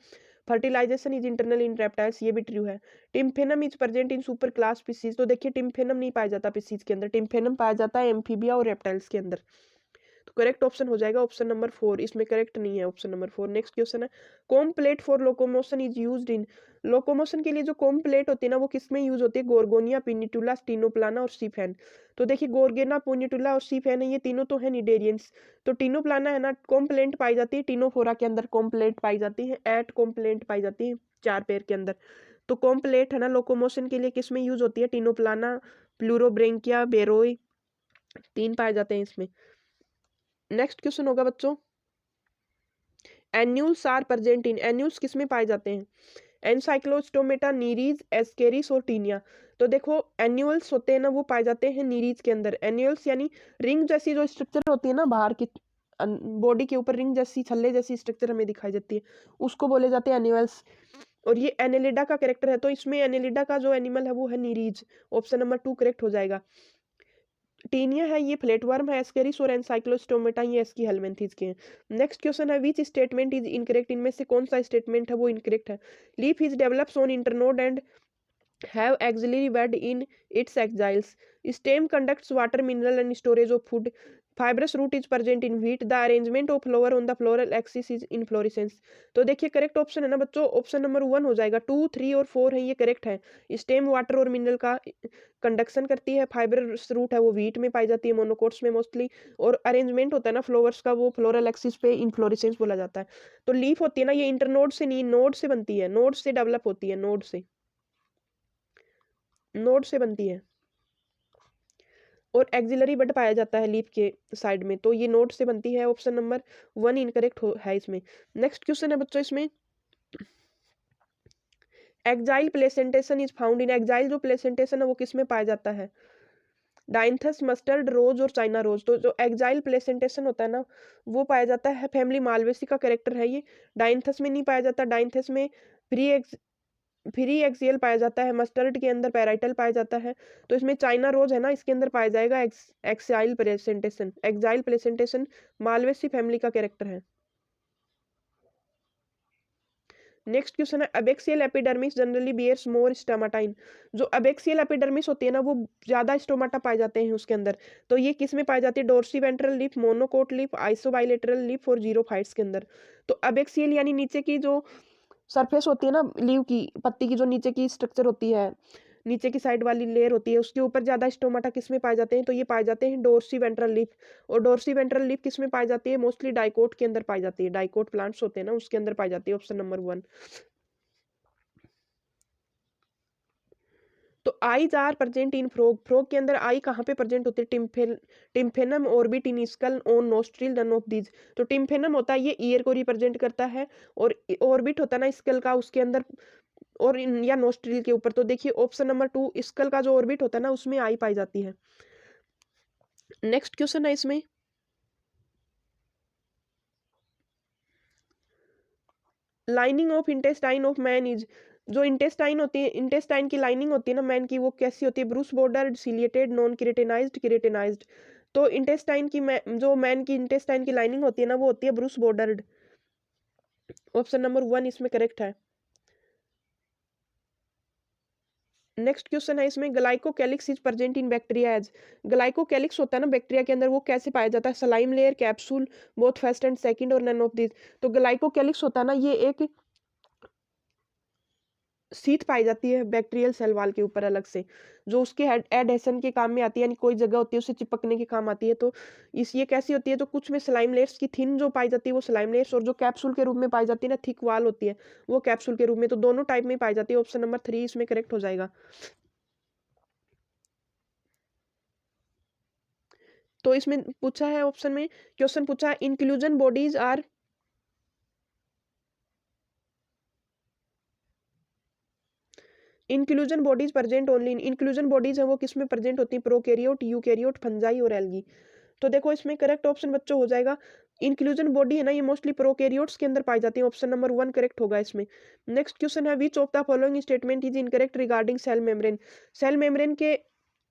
Fertilisation is internal in reptiles, ये भी ट्रू है। Tympanum is present in super class species. तो देखिए टिम्फेनम नहीं पाया जाता स्पीसीज के अंदर, टिम्फेनम पाया जाता है एम्फीबिया और रेप्टाइल्स के अंदर। तो करेक्ट ऑप्शन हो जाएगा ऑप्शन नंबर 4, इसमें करेक्ट नहीं है ऑप्शन नंबर 4। नेक्स्ट क्वेश्चन है, com plate for locomotion is used in. Locomotion के लिए जो कॉम प्लेट होती है ना वो किस में यूज होती है? गोर्गोनिया, पिनिटुला, स्टीनोप्लाना और सीफेन। तो देखिए गोर्गेना, पिनिटुला और सीफेन है ये तीनों तो है निडेरियंस। तो टीनोप्लाना है ना कॉम्प्लेंट पाई जाती है टीनोफोरा के अंदर, कॉम्प्लेंट पाई जाती है, एट कॉम्प्लेंट पाई जाती है 4 पैर के अंदर। तो कॉम्प्लेट है ना लोकोमोशन के लिए किस में यूज होती है? टीनोप्लाना, प्लूरोब्रेंकिया, बेरोई, 3 पाए जाते हैं इसमें। नेक्स्ट क्वेश्चन होगा बच्चों, एन्यूल्स आर प्रेजेंट इन, एन्यूल्स किस में पाए जाते हैं? एनसाइक्लोस्टोमेटा, नीरीज, एस्केरिस और टीनिया। तो देखो एन्यूल्स होते हैं ना वो पाए जाते हैं नीरीज के अंदर। एन्यूल्स यानी रिंग जैसी जो स्ट्रक्चर होती है ना बाहर की बॉडी के ऊपर रिंग जैसी छल्ले जैसी स्ट्रक्चर हमें दिखाई जाती है, उसको बोले जाते हैं एन्यूल्स। और ये एनेलिडा का कैरेक्टर है, तो इसमें एनेलिडा का जो एनिमल है वो है नीरीज। ऑप्शन नंबर 2 करेक्ट हो जाएगा। टीनिया है ये फ्लैटवर्म है, एस्केरिस और एनसाइक्लोस्टोमेटा ये इसकी हेलमिंथेस के हैं। नेक्स्ट क्वेश्चन है विच स्टेटमेंट इज इनकरेक्ट, इनमें से कौन सा स्टेटमेंट है वो इनकरेक्ट है। Leaf is develops on internode and have auxiliary bed in its axils. Stem conducts water, mineral and storage of food. Fibrous root is present in wheat. The arrangement of flower on the floral axis is inflorescence. तो देखिए correct option है ना बच्चों, option number 1 हो जाएगा। 2, 3 और 4 है ये करेक्ट है। स्टेम वाटर और मिनरल का कंडक्शन करती है। फाइबरस रूट है वो व्हीट में पाई जाती है, मोनोकोट्स में मोस्टली। और अरेंजमेंट होता है ना फ्लावर्स का, वो फ्लोरल एक्सिस पे इन्फ्लोरेसेंस बोला जाता है। तो लीफ होती है ना ये इंटरनोड से नहीं, नोड से बनती है, नोड से डेवलप होती है, नोड से, नोड से बनती है। और एक्सिलरी बड पाया जाता है लीफ के साइड में, तो ये नोड से बनती है। ऑप्शन नंबर 1 इनकरेक्ट है इसमें। नेक्स्ट क्वेश्चन है बच्चों इसमें, एक्जाइल प्लेसेंटेशन इज फाउंड इन, एक्जाइल जो प्लेसेंटेशन है वो किस में पाया जाता है। डाइंथस, मस्टर्ड रोज और चाइना रोज। तो जो एक्जाइल प्लेसेंटेशन होता है ना वो पाया जाता है फैमिली मालवेसी का कैरेक्टर है ये। डाइंथस में नहीं पाया जाता, डाइंथस में फ्री एक्सियल पाया जाता है। मस्टर्ड के अंदर पैराइटल पाया जाता है। तो इसमें चाइना रोज है ना, इसके अंदर पाया जाएगा axile presentation. Axile presentation Malvaceae family का कैरेक्टर है। नेक्स्ट क्वेश्चन है abaxial epidermis generally bears more stomata. जो अबेक्सियल एपिडर्मिस होती है ना वो ज्यादा स्टोमाटा पाए जाते हैं उसके अंदर। तो ये किस में पाई जाती है, dorsiventral leaf, monocot leaf, isobilateral leaf और जीरोफाइट्स के अंदर। तो अबेक्सियल यानी नीचे की जो सरफेस होती है ना लीव की, पत्ती की जो नीचे की स्ट्रक्चर होती है, नीचे की साइड वाली लेयर होती है, उसके ऊपर ज्यादा स्टोमाटा किस में पाए जाते हैं, तो ये पाए जाते हैं डोर्सी वेंट्रल लिप। और डोर्सी वेंट्रल लिप किस में पाई जाती है, मोस्टली डाइकोट के अंदर पाई जाती है। डाइकोट प्लांट्स होते हैं ना उसके अंदर पाई जाती है। Option number 1। तो eyes are present in frog, frog के अंदर आई कहाँ पे प्रेजेंट होती है, tympanum orbit in skull on nostril none of these. तो टिम्फेनम होता है ये ईयर को रिप्रेजेंट करता है, और ऑर्बिट होता है ना स्कल का उसके अंदर और या नोस्ट्रिल के ऊपर। तो देखिए ऑप्शन नंबर 2 स्कल का जो ऑर्बिट होता है ना उसमें आई पाई जाती है। नेक्स्ट क्वेश्चन है इसमें, lining of intestine of man is, जो इंटेस्टाइन होती है, इंटेस्टाइन की लाइनिंग होती है ना मैन की, वो कैसी होती है, ब्रूस बॉर्डर्ड, सिलिएटेड, नॉन केरेटिनाइज्ड, केरेटिनाइज्ड। तो इंटेस्टाइन की जो मैन की इंटेस्टाइन की लाइनिंग होती है ना वो होती है ब्रूस बॉर्डर्ड। ऑप्शन नंबर 1 इसमें करेक्ट है। नेक्स्ट क्वेश्चन है इसमें, glycocalyx is present in bacteria as. Glycocalyx होता है ना बैक्टीरिया के अंदर, वो कैसे पाया जाता है, slime layer, capsule, both first and second और नन ऑफ दिस। तो ग्लाइकोकैलिक्स होता है ना ये एक शीट पाई जाती है बैक्टीरियल सेल वाल के ऊपर अलग से, जो उसके एडहेशन के काम में आती है, यानी कोई जगह होती है उसे चिपकने के काम आती है। तो इस ये कैसी होती है, तो कुछ में स्लाइम लेयर्स की थिन जो पाई जाती है वो स्लाइम लेयर्स, और जो कैप्सूल के रूप में पाई जाती है ना थिक वाल होती है वो कैप्सूल के रूप में। तो दोनों टाइप में पाई जाती है। ऑप्शन नंबर 3 इसमें करेक्ट हो जाएगा। तो इसमें पूछा है ऑप्शन में, क्वेश्चन पूछा है inclusion bodies are, inclusion bodies present only in, inclusion bodies है वो किस में प्रेजेंट होती है, प्रोकैरियोट, यूकैरियोट, फंजाई और एल्गी। तो देखो इसमें करेक्ट ऑप्शन बच्चों हो जाएगा, इंक्लूजन बॉडी है ना ये मोस्टली प्रोकैरियोट्स के अंदर पाई जाती है। ऑप्शन नंबर 1 करेक्ट होगा इसमें। नेक्स्ट क्वेश्चन है which of the following statement is incorrect regarding cell membrane. Cell membrane के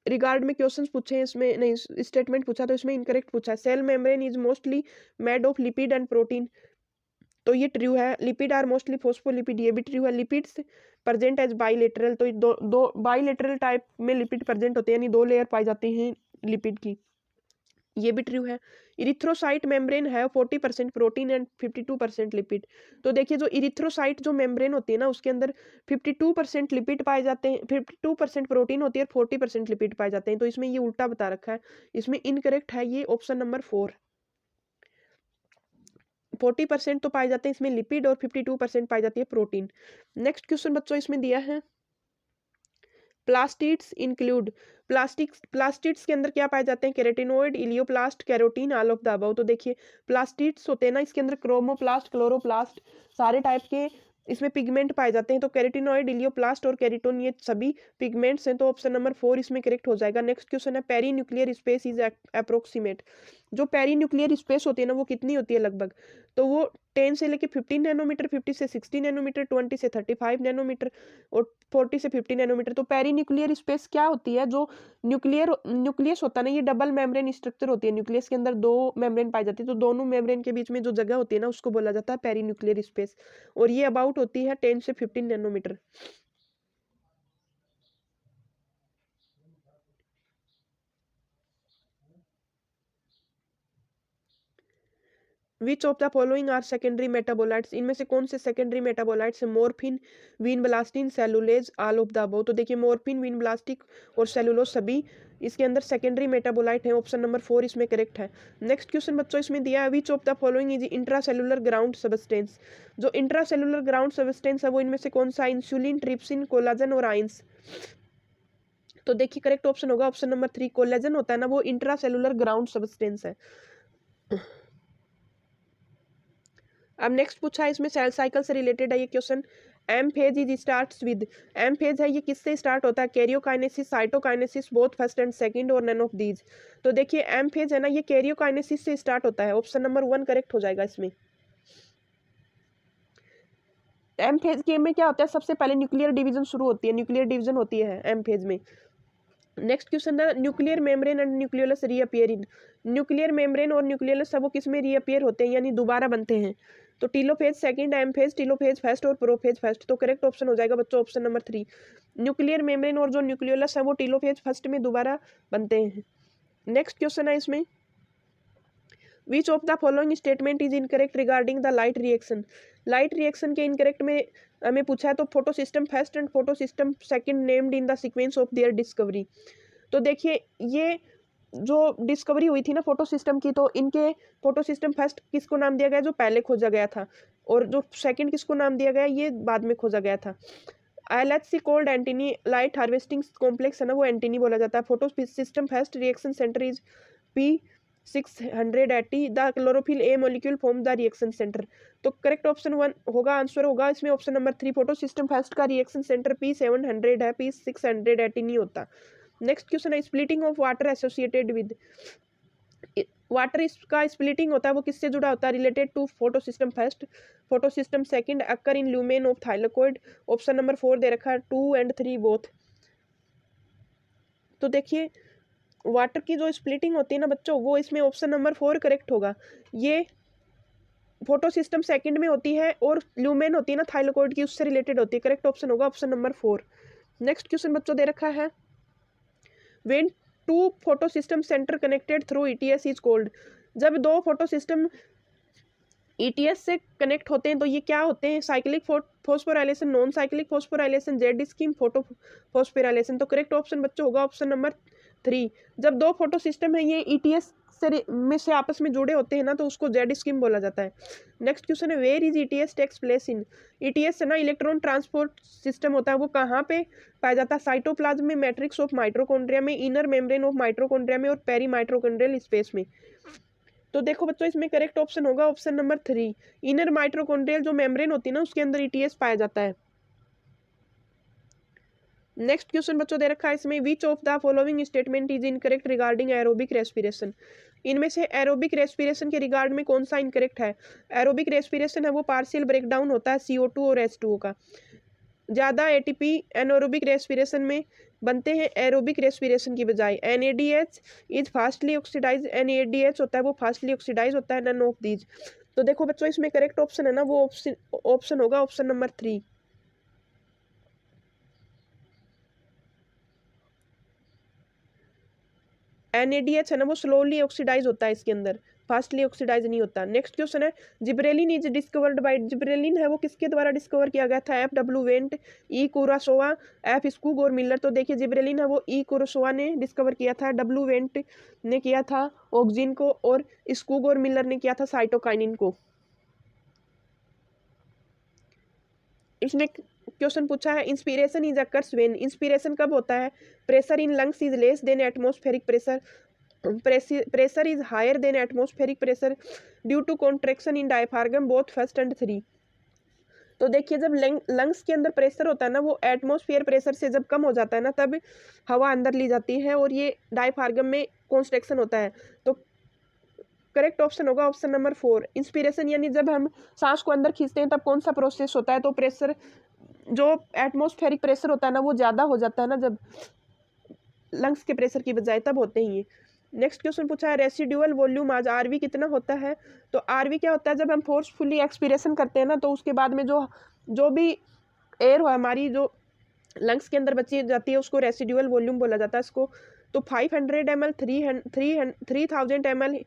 रिगार्ड में क्वेश्चंस पूछे हैं इसमें, नहीं स्टेटमेंट पूछा तो इसमें इनकरेक्ट पूछा है। Cell membrane is mostly made of lipid and protein, तो ये ट्रू है। लिपिड आर मोस्टली फोस्फोलिपिड, ये भी ट्रू है। लिपिड्स प्रेजेंट एज बाइलेटरल, तो दो दो बाइलेटरल टाइप में लिपिड प्रेजेंट होते हैं, यानी 2 लेयर पाई जाती हैं लिपिड की, ये भी ट्रू है। इरिथ्रोसाइट मेम्ब्रेन है 40% प्रोटीन एंड 52% लिपिड। तो देखिए जो इरिथ्रोसाइट जो मेम्ब्रेन होती है ना उसके अंदर 52% लिपिड पाए जाते हैं, 52% प्रोटीन होती है और 40% लिपिड पाए जाते हैं। तो इसमें ये उल्टा बता रखा है, इसमें इनकरेक्ट है ये ऑप्शन नंबर 4। 40% तो पाए जाते हैं इसमें लिपिड और 52% पाई जाती है प्रोटीन। नेक्स्ट क्वेश्चन बच्चों इसमें दिया है, प्लास्टिड्स इंक्लूड, प्लास्टिड्स के अंदर क्या पाए जाते हैं, carotenoid, elaioplast, carotene, all of the above. तो देखिए प्लास्टिड्स होते हैं ना इसके अंदर क्रोमोप्लास्ट, क्लोरोप्लास्ट सारे टाइप के इसमें पिगमेंट पाए जाते हैं। तो कैरेटिनोइड, इलियोप्लास्ट और कैरिटोन ये सभी पिगमेंट्स हैं। तो ऑप्शन नंबर 4 इसमें करेक्ट हो जाएगा। नेक्स्ट क्वेश्चन है perinuclear space is approximate, जो पेरी न्यूक्लियर स्पेस होती है ना वो कितनी होती है लगभग, तो वो 10 से लेके 15 नैनोमीटर, 50 से 60 नैनोमीटर, 20 से 35 नैनोमीटर और 40 से 50 नैनोमीटर। तो पेरी न्यूक्लियर स्पेस क्या होती है? जो न्यूक्लियस होता है ना, ये डबल मेम्ब्रेन स्ट्रक्चर होती है। न्यूक्लियस के अंदर दो मेम्ब्रेन पाई जाती है, तो दोनों मेम्ब्रेन के बीच में जो जगह होती है ना, उसको बोला जाता है पेरी न्यूक्लियर स्पेस। और ये अबाउट होती है 10 से 15 nanometre. Which of the following are secondary metabolites? इनमें से कौन से सेकेंडरी मेटाबोलाइट्स है? Morphine, vinblastine, cellulase, all of the above. तो देखिए मोरफिन, वीन ब्लास्टिक और सेलुलोज सभी इसके अंदर सेकेंडरी मेटाबोलाइट है। ऑप्शन नंबर 4 इसमें करेक्ट है। नेक्स्ट क्वेश्चन बच्चों इसमें दिया है which of the following is intracellular ground substance? जो इंट्रासेलुलर ग्राउंड सबस्टेंस है वो इनमें से कौन सा? इंसुलिन, ट्रिप्सिन, कोलाजन और आइंस। तो देखिए करेक्ट ऑप्शन होगा ऑप्शन नंबर 3, कोलेजन होता है ना, वो इंट्रासेलुलर ग्राउंड सबस्टेंस है। अब नेक्स्ट पूछा है इसमें सेल साइकिल से रिलेटेड है ये question. M phase is starts with, M phase है ये किससे स्टार्ट होता है? Karyokinesis, cytokinesis, both first and second और नन ऑफ दीज। तो देखिए एम फेज है ना, ये कैरियोकाइनेसिस से स्टार्ट होता है। ऑप्शन नंबर 1 करेक्ट हो जाएगा इसमें। एम फेज के में क्या होता है? सबसे पहले न्यूक्लियर डिवीजन शुरू होती है, न्यूक्लियर डिवीजन होती है एम फेज में। नेक्स्ट क्वेश्चन है nuclear membrane and nucleolus reappear in. Nuclear membrane और न्यूक्लियोलस वो किस में रीअपियर होते हैं, यानी दोबारा बनते हैं? तो telophase second, M phase, telophase first और प्रोफेज फर्स्ट। तो करेक्ट ऑप्शन हो जाएगा बच्चों ऑप्शन नंबर 3। न्यूक्लियर मेम्ब्रेन और जो न्यूक्लियोलस है वो टीलोफेज फर्स्ट में दोबारा बनते हैं। नेक्स्ट क्वेश्चन है इसमें which of the following statement is incorrect regarding the light reaction? Light reaction के इनकरेक्ट में हमें पूछा है, तो photo system first and photo system second named in the sequence of their discovery. तो देखिए ये जो डिस्कवरी हुई थी ना फोटो सिस्टम की, तो इनके फोटो सिस्टम फर्स्ट किसको नाम दिया गया? जो पहले खोजा गया था। और जो सेकंड किसको नाम दिया गया? ये बाद में खोजा गया था। LHC cold antennae light harvesting complex है ना, वो एंटीनी बोला जाता है। Photo system first reaction centre is P680, the chlorophyll A molecule form the reaction centre. तो करेक्ट ऑप्शन 1 होगा, आंसर होगा इसमें option number 3। Photo system first का रिएक्शन सेंटर P700 है, P680 नहीं होता। नेक्स्ट क्वेश्चन है splitting of water associated with. Water इसका स्प्लिटिंग होता है वो किससे जुड़ा होता है? Related to photo system first, photo system second, occur in lumen of thylakoid. Option number 4 दे रखा है 2 and 3 बोथ। तो देखिए वाटर की जो स्प्लिटिंग होती है ना बच्चों, वो इसमें ऑप्शन नंबर 4 करेक्ट होगा। ये फोटो सिस्टम सेकंड में होती है और ल्यूमेन होती है ना थाइलाकोइड की, उससे रिलेटेड होती है। करेक्ट ऑप्शन होगा ऑप्शन नंबर 4। नेक्स्ट क्वेश्चन बच्चों दे रखा है when two photo system centre connected through ETS is called. जब दो फोटो सिस्टम ETS से कनेक्ट होते हैं तो ये क्या होते हैं? Cyclic phosphorylation, non cyclic phosphorylation, Z scheme photo phosphorylation. तो करेक्ट ऑप्शन बच्चों होगा ऑप्शन नंबर 3। जब दो फोटो सिस्टम है ये ETS से आपस में जुड़े होते हैं ना, तो उसको जेड स्कीम बोला जाता है। नेक्स्ट क्वेश्चन है where is ETS takes place in. ETS है ना इलेक्ट्रॉन ट्रांसपोर्ट सिस्टम होता है, वो कहाँ पे पाया जाता है? साइटोप्लाज्म में, मैट्रिक्स ऑफ माइट्रोकॉन्ड्रिया में, इनर मेम्ब्रेन ऑफ माइट्रोकॉन्ड्रिया में और पेरी माइट्रोकॉन्ड्रियल स्पेस में। तो देखो बच्चों इसमें करेक्ट ऑप्शन होगा ऑप्शन नंबर 3। इनर माइट्रोकॉन्ड्रियल जो मेम्ब्रेन होती है ना, उसके अंदर ETS पाया जाता है। नेक्स्ट क्वेश्चन बच्चों दे रखा है इसमें which of the following statement is incorrect regarding aerobic respiration. इनमें से एरोबिक रेस्पिरेशन के रिगार्ड में कौन सा इनकरेक्ट है? एरोबिक रेस्पिरेशन है वो पार्शियल ब्रेकडाउन होता है CO2 और H2O का। ज़्यादा ATP एनोरोबिक रेस्पिरेशन में बनते हैं एरोबिक रेस्पिरेशन की बजाय। NADH is fastly oxidise, NADH होता है वो फास्टली ऑक्सीडाइज होता है, नन ऑफ दीज। तो देखो बच्चों इसमें करेक्ट ऑप्शन है ना, वो ऑप्शन होगा ऑप्शन नंबर 3। NADH है ना वो स्लोली ऑक्सीडाइज होता है इसके अंदर, फास्टली ऑक्सीडाइज नहीं होता। नेक्स्ट क्वेश्चन है gibberellin is discovered by. Gibberellin है वो किसके द्वारा डिस्कवर किया गया था? FW went, E कुरासोवा, F Skoog और मिलर। तो देखिए जिब्रेलिन है वो E कुरासोवा ने डिस्कवर किया था, W वेंट ने किया था ऑक्सिन को और स्कूग और मिलर ने किया था साइटोकाइनिन को। इसमें क्वेश्चन पूछा है inspiration is occurs when. Inspiration कब होता है? Pressure in lungs is less than atmospheric pressure, pressure is higher than atmospheric pressure due to contraction in diaphragm both first and 3। तो देखिए जब लंग्स के अंदर प्रेशर होता है ना, वो एटमॉस्फेयर प्रेशर से जब कम हो जाता है ना, तब हवा अंदर ली जाती है और ये डायफ्रागम में कॉन्स्ट्रक्शन होता है। तो करेक्ट ऑप्शन होगा ऑप्शन नंबर 4 इंस्पिरेशन, यानी जब हम सांस को अंदर खींचते हैं तब कौन सा प्रोसेस होता है, तो प्रेशर, जो एटमॉस्फेरिक प्रेशर होता है ना वो ज़्यादा हो जाता है ना जब लंग्स के प्रेशर की बजाय, तब होते हैं ये। नेक्स्ट क्वेश्चन पूछा है रेसिडुअल वॉल्यूम आज आरवी कितना होता है, तो आरवी क्या होता है, जब हम फोर्सफुली एक्सपीरेशन करते हैं ना तो उसके बाद में जो भी एयर हो हमारी जो लंग्स के अंदर बची जाती है उसको रेसिडुअल वॉल्यूम बोला जाता है इसको। तो 500 ml, 3000 ml,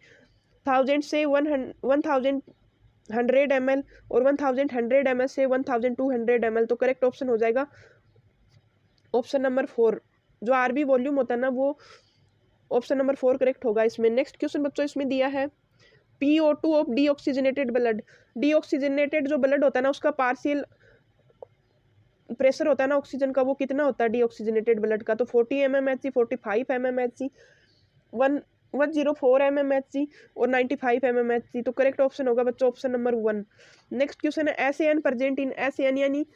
1000 से 1100 ml और 1100 ml से 1200 ml, तो करेक्ट ऑप्शन हो जाएगा ऑप्शन नंबर 4। जो आरबी वॉल्यूम होता है ना वो ऑप्शन नंबर 4 करेक्ट होगा इसमें। नेक्स्ट क्वेश्चन बच्चों इसमें दिया है PO2 of deoxygenated blood. Deoxygenated जो ब्लड होता है ना उसका पार्शियल प्रेशर होता है ना ऑक्सीजन का, वो कितना होता है डीऑक्सीजनेटेड ब्लड का, तो 40 mmHg, 45 mmHg, 104 mmHg और 95 mmHg, तो करेक्ट ऑप्शन होगा बच्चों ऑप्शन नंबर 1। नेक्स्ट क्वेश्चन है SAN प्रेजेंट इन SAN, यानी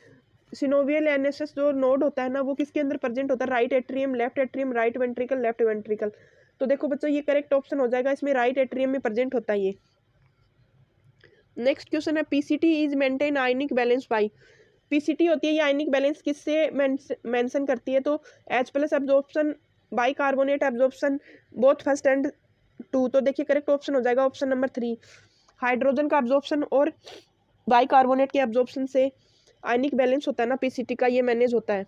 सिनोवियल एनएसएस जो नोड होता है ना वो किसके अंदर प्रेजेंट होता है, right atrium, left atrium, right ventricle, left ventricle, तो देखो बच्चों ये करेक्ट ऑप्शन हो जाएगा इसमें, राइट एट्रियम में प्रेजेंट होता है ये। नेक्स्ट क्वेश्चन है PCT is maintain ionic balance by. PCT होती है ये आयनिक बैलेंस किससे मेंशन करती है, तो H+ absorption, by carbonate absorption, both first and 2, तो देखिए करेक्ट ऑप्शन हो जाएगा ऑप्शन नंबर 3। हाइड्रोजन का एब्जॉर्प्शन और बाई कार्बोनेट के एब्जॉर्प्शन से आयनिक बैलेंस होता है ना PCT का, ये मैनेज होता है।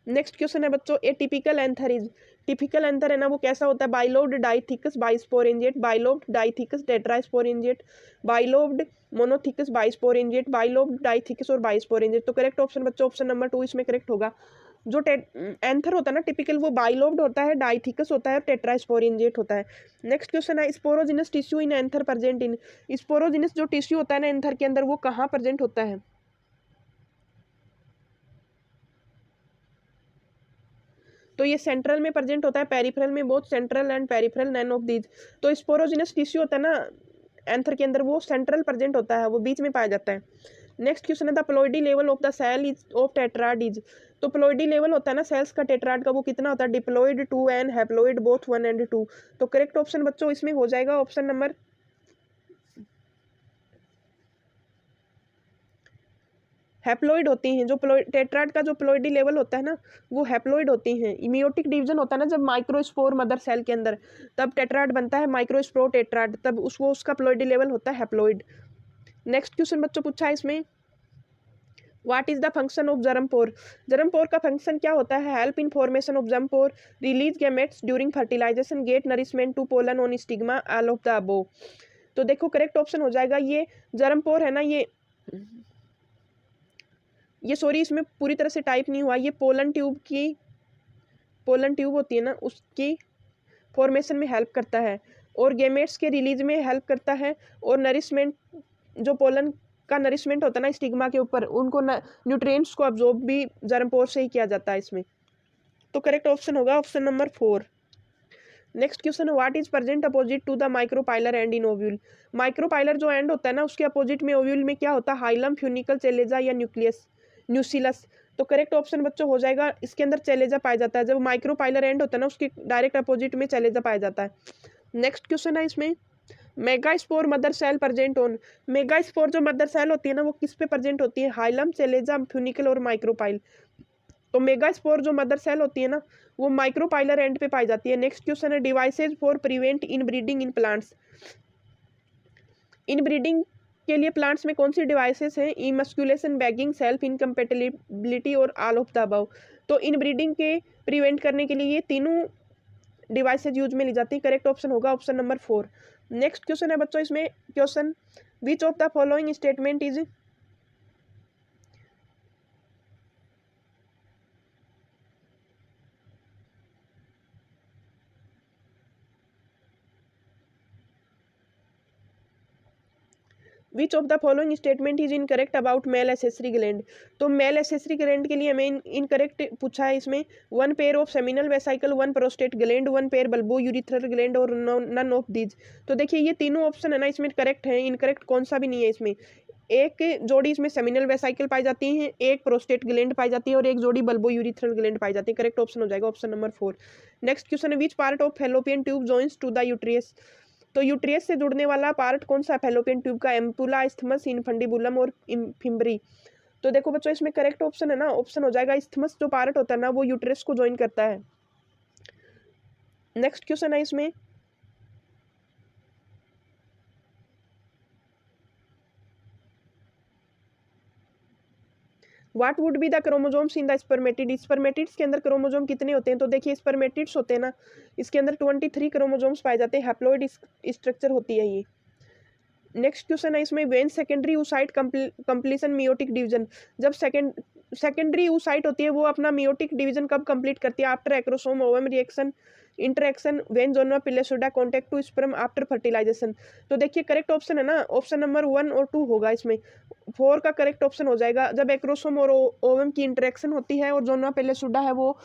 नेक्स्ट क्वेश्चन है बच्चों a typical anther is. Typical anther है ना वो कैसा होता है, bilobed dithecous bisporangiate, bilobed dithecous tetrasporangiate, bilobed monothecous bisporangiate, bilobed dithecous और बाइस्पोरेंजिएट, तो करेक्ट ऑप्शन बच्चों ऑप्शन नंबर 2 इसमें करेक्ट होगा। जो एंथर होता है ना टिपिकल वो बाइलोब्ड होता है, डाइथिकस होता है और टेट्रास्पोरेंजिएट होता है। नेक्स्ट क्वेश्चन है sporogenous tissue in anther present in. Sporogenous जो टिश्यू होता है ना एंथर के अंदर वो कहाँ प्रेजेंट होता है, तो ये सेंट्रल में प्रेजेंट होता है, पेरिफेरल में, both central and peripheral, none of these. तो स्पोरोजिनस टिश्यू होता है ना एंथर के अंदर वो सेंट्रल प्रेजेंट होता है, वो बीच में पाया जाता है। नेक्स्ट क्वेश्चन है the ploidy level of the cell is of tetrad is. तो प्लॉइडी लेवल होता है ना सेल्स का टेट्राड का वो कितना होता है, diploid 2 and haploid both 1 and 2, तो करेक्ट ऑप्शन बच्चों इसमें हो जाएगा ऑप्शन नंबर हैप्लॉइड होती हैं। जो टेट्राड का जो प्लॉइडी लेवल होता है ना वो हैप्लॉइड होती हैं। इमियोटिक डिवीजन होता है ना जब माइक्रोस्पोर मदर सेल के अंदर, तब टेट्राड बनता है, माइक्रोस्पोर टेट्राड, तब उसका प्लॉइडी लेवल होता है हैप्लॉइड। नेक्स्ट क्वेश्चन बच्चों पूछा है इसमें what is the function of germ pore. Germ pore का फंक्शन क्या होता है, help in formation of germ pore, release gametes during fertilisation, get nourishment to pollen on stigma, all of the above, तो देखो करेक्ट ऑप्शन हो जाएगा ये germ पोर है ना ये सॉरी इसमें पूरी तरह से टाइप नहीं हुआ, ये पोलन ट्यूब होती है ना उसकी फॉर्मेशन में हेल्प करता है और गेमेट्स के रिलीज में हेल्प करता है, और नरिशमेंट जो पोलन का नरिशमेंट होता है ना स्टिग्मा के ऊपर उनको न्यूट्रिएंट्स को अब्जॉर्ब भी जर्म पोर से ही किया जाता है इसमें, तो करेक्ट ऑप्शन होगा option number 4। Next question what is present opposite to the micropylar end in ovule. Micropylar जो एंड होता है ना उसके अपोजिट में ओव्यूल में क्या होता है, हाइलम, फ्यूनिकल, चेलेजा या न्यूसिलस, तो करेक्ट ऑप्शन बच्चों हो जाएगा इसके अंदर चेलेजा पाया जाता है। जब माइक्रोपाइलर एंड होता है ना उसके डायरेक्ट अपोजिट में चेलेजा पाया जाता है। नेक्स्ट क्वेश्चन है इसमें megaspore mother cell present on. Megaspore जो मदर सेल होती है ना वो किस पे प्रेजेंट होती है, हाइलम, चेलेजा, फ्यूनिकल और माइक्रोपाइल, तो मेगास्पोर जो मदर सेल होती है ना वो माइक्रोपाइलर एंड पे पाई जाती है। नेक्स्ट क्वेश्चन है devices for prevent in breeding in plants. In breeding के लिए प्लांट्स में कौन सी डिवाइसेस हैं, इमस्कुलेशन, बैगिंग, सेल्फ इनकम्पेटिबिलिटी और ऑल ऑफ द अबव, तो इन ब्रीडिंग के प्रिवेंट करने के लिए ये तीनों डिवाइसेज यूज में ली जाती है, करेक्ट ऑप्शन होगा ऑप्शन नंबर 4। नेक्स्ट क्वेश्चन है बच्चों इसमें question which of the following statement is which of the following statement is incorrect about male accessory gland. तो मेल एसेसरी ग्लैंड के लिए हमें इनकरेक्ट पूछा है इसमें 1 pair of seminal vesicle, 1 prostate gland, 1 pair bulbo urethral gland और none of these, तो देखिए ये तीनों ऑप्शन है ना इसमें करेक्ट है, इनकरेक्ट कौन सा भी नहीं है इसमें। एक जोड़ी इसमें सेमिनल वेसाइकल पाई जाती है, एक प्रोस्टेट ग्लैंड पाई जाती है और एक जोड़ी बल्बो यूरिथ्रल ग्लैंड पाई जाती है, करेक्ट ऑप्शन हो जाएगा ऑप्शन नंबर 4। नेक्स्ट क्वेश्चन है which part of fallopian tube joins to the uterus. तो यूट्रियस से जुड़ने वाला पार्ट कौन सा? फैलोपियन ट्यूब का एम्पुला, इस्थमस, इनफंडिबुलम और फिम्बरी। तो देखो बच्चों इसमें करेक्ट ऑप्शन है ना, ऑप्शन हो जाएगा इस्थमस जो पार्ट होता है ना वो यूट्रस को ज्वाइन करता है। नेक्स्ट क्वेश्चन है इसमें, what would be the chromosomes in the spermatid? Spermatids के अंदर क्रोमोजोम कितने होते हैं? तो देखिए स्पर्मेटिड्स होते हैं ना, इसके अंदर 23 क्रोमोजोम्स पाए जाते हैं, हैप्लॉइड स्ट्रक्चर होती है ये। नेक्स्ट क्वेश्चन है इसमें, when secondary oocyte completion meiotic division? जब सेकेंडरी oocyte होती है वो अपना मियोटिक डिवीजन कब कंप्लीट करती है? After acrosome ovum reaction, interaction, when zona pellucida, contact to sperm, after fertilisation. तो देखिए करेक्ट ऑप्शन है ना, ऑप्शन नंबर 1 और 2 होगा इसमें। 4 का करेक्ट ऑप्शन हो जाएगा, जब एक्रोसोम और ओवम की इंटरेक्शन होती है और जोनवा पिलेसुडा है वो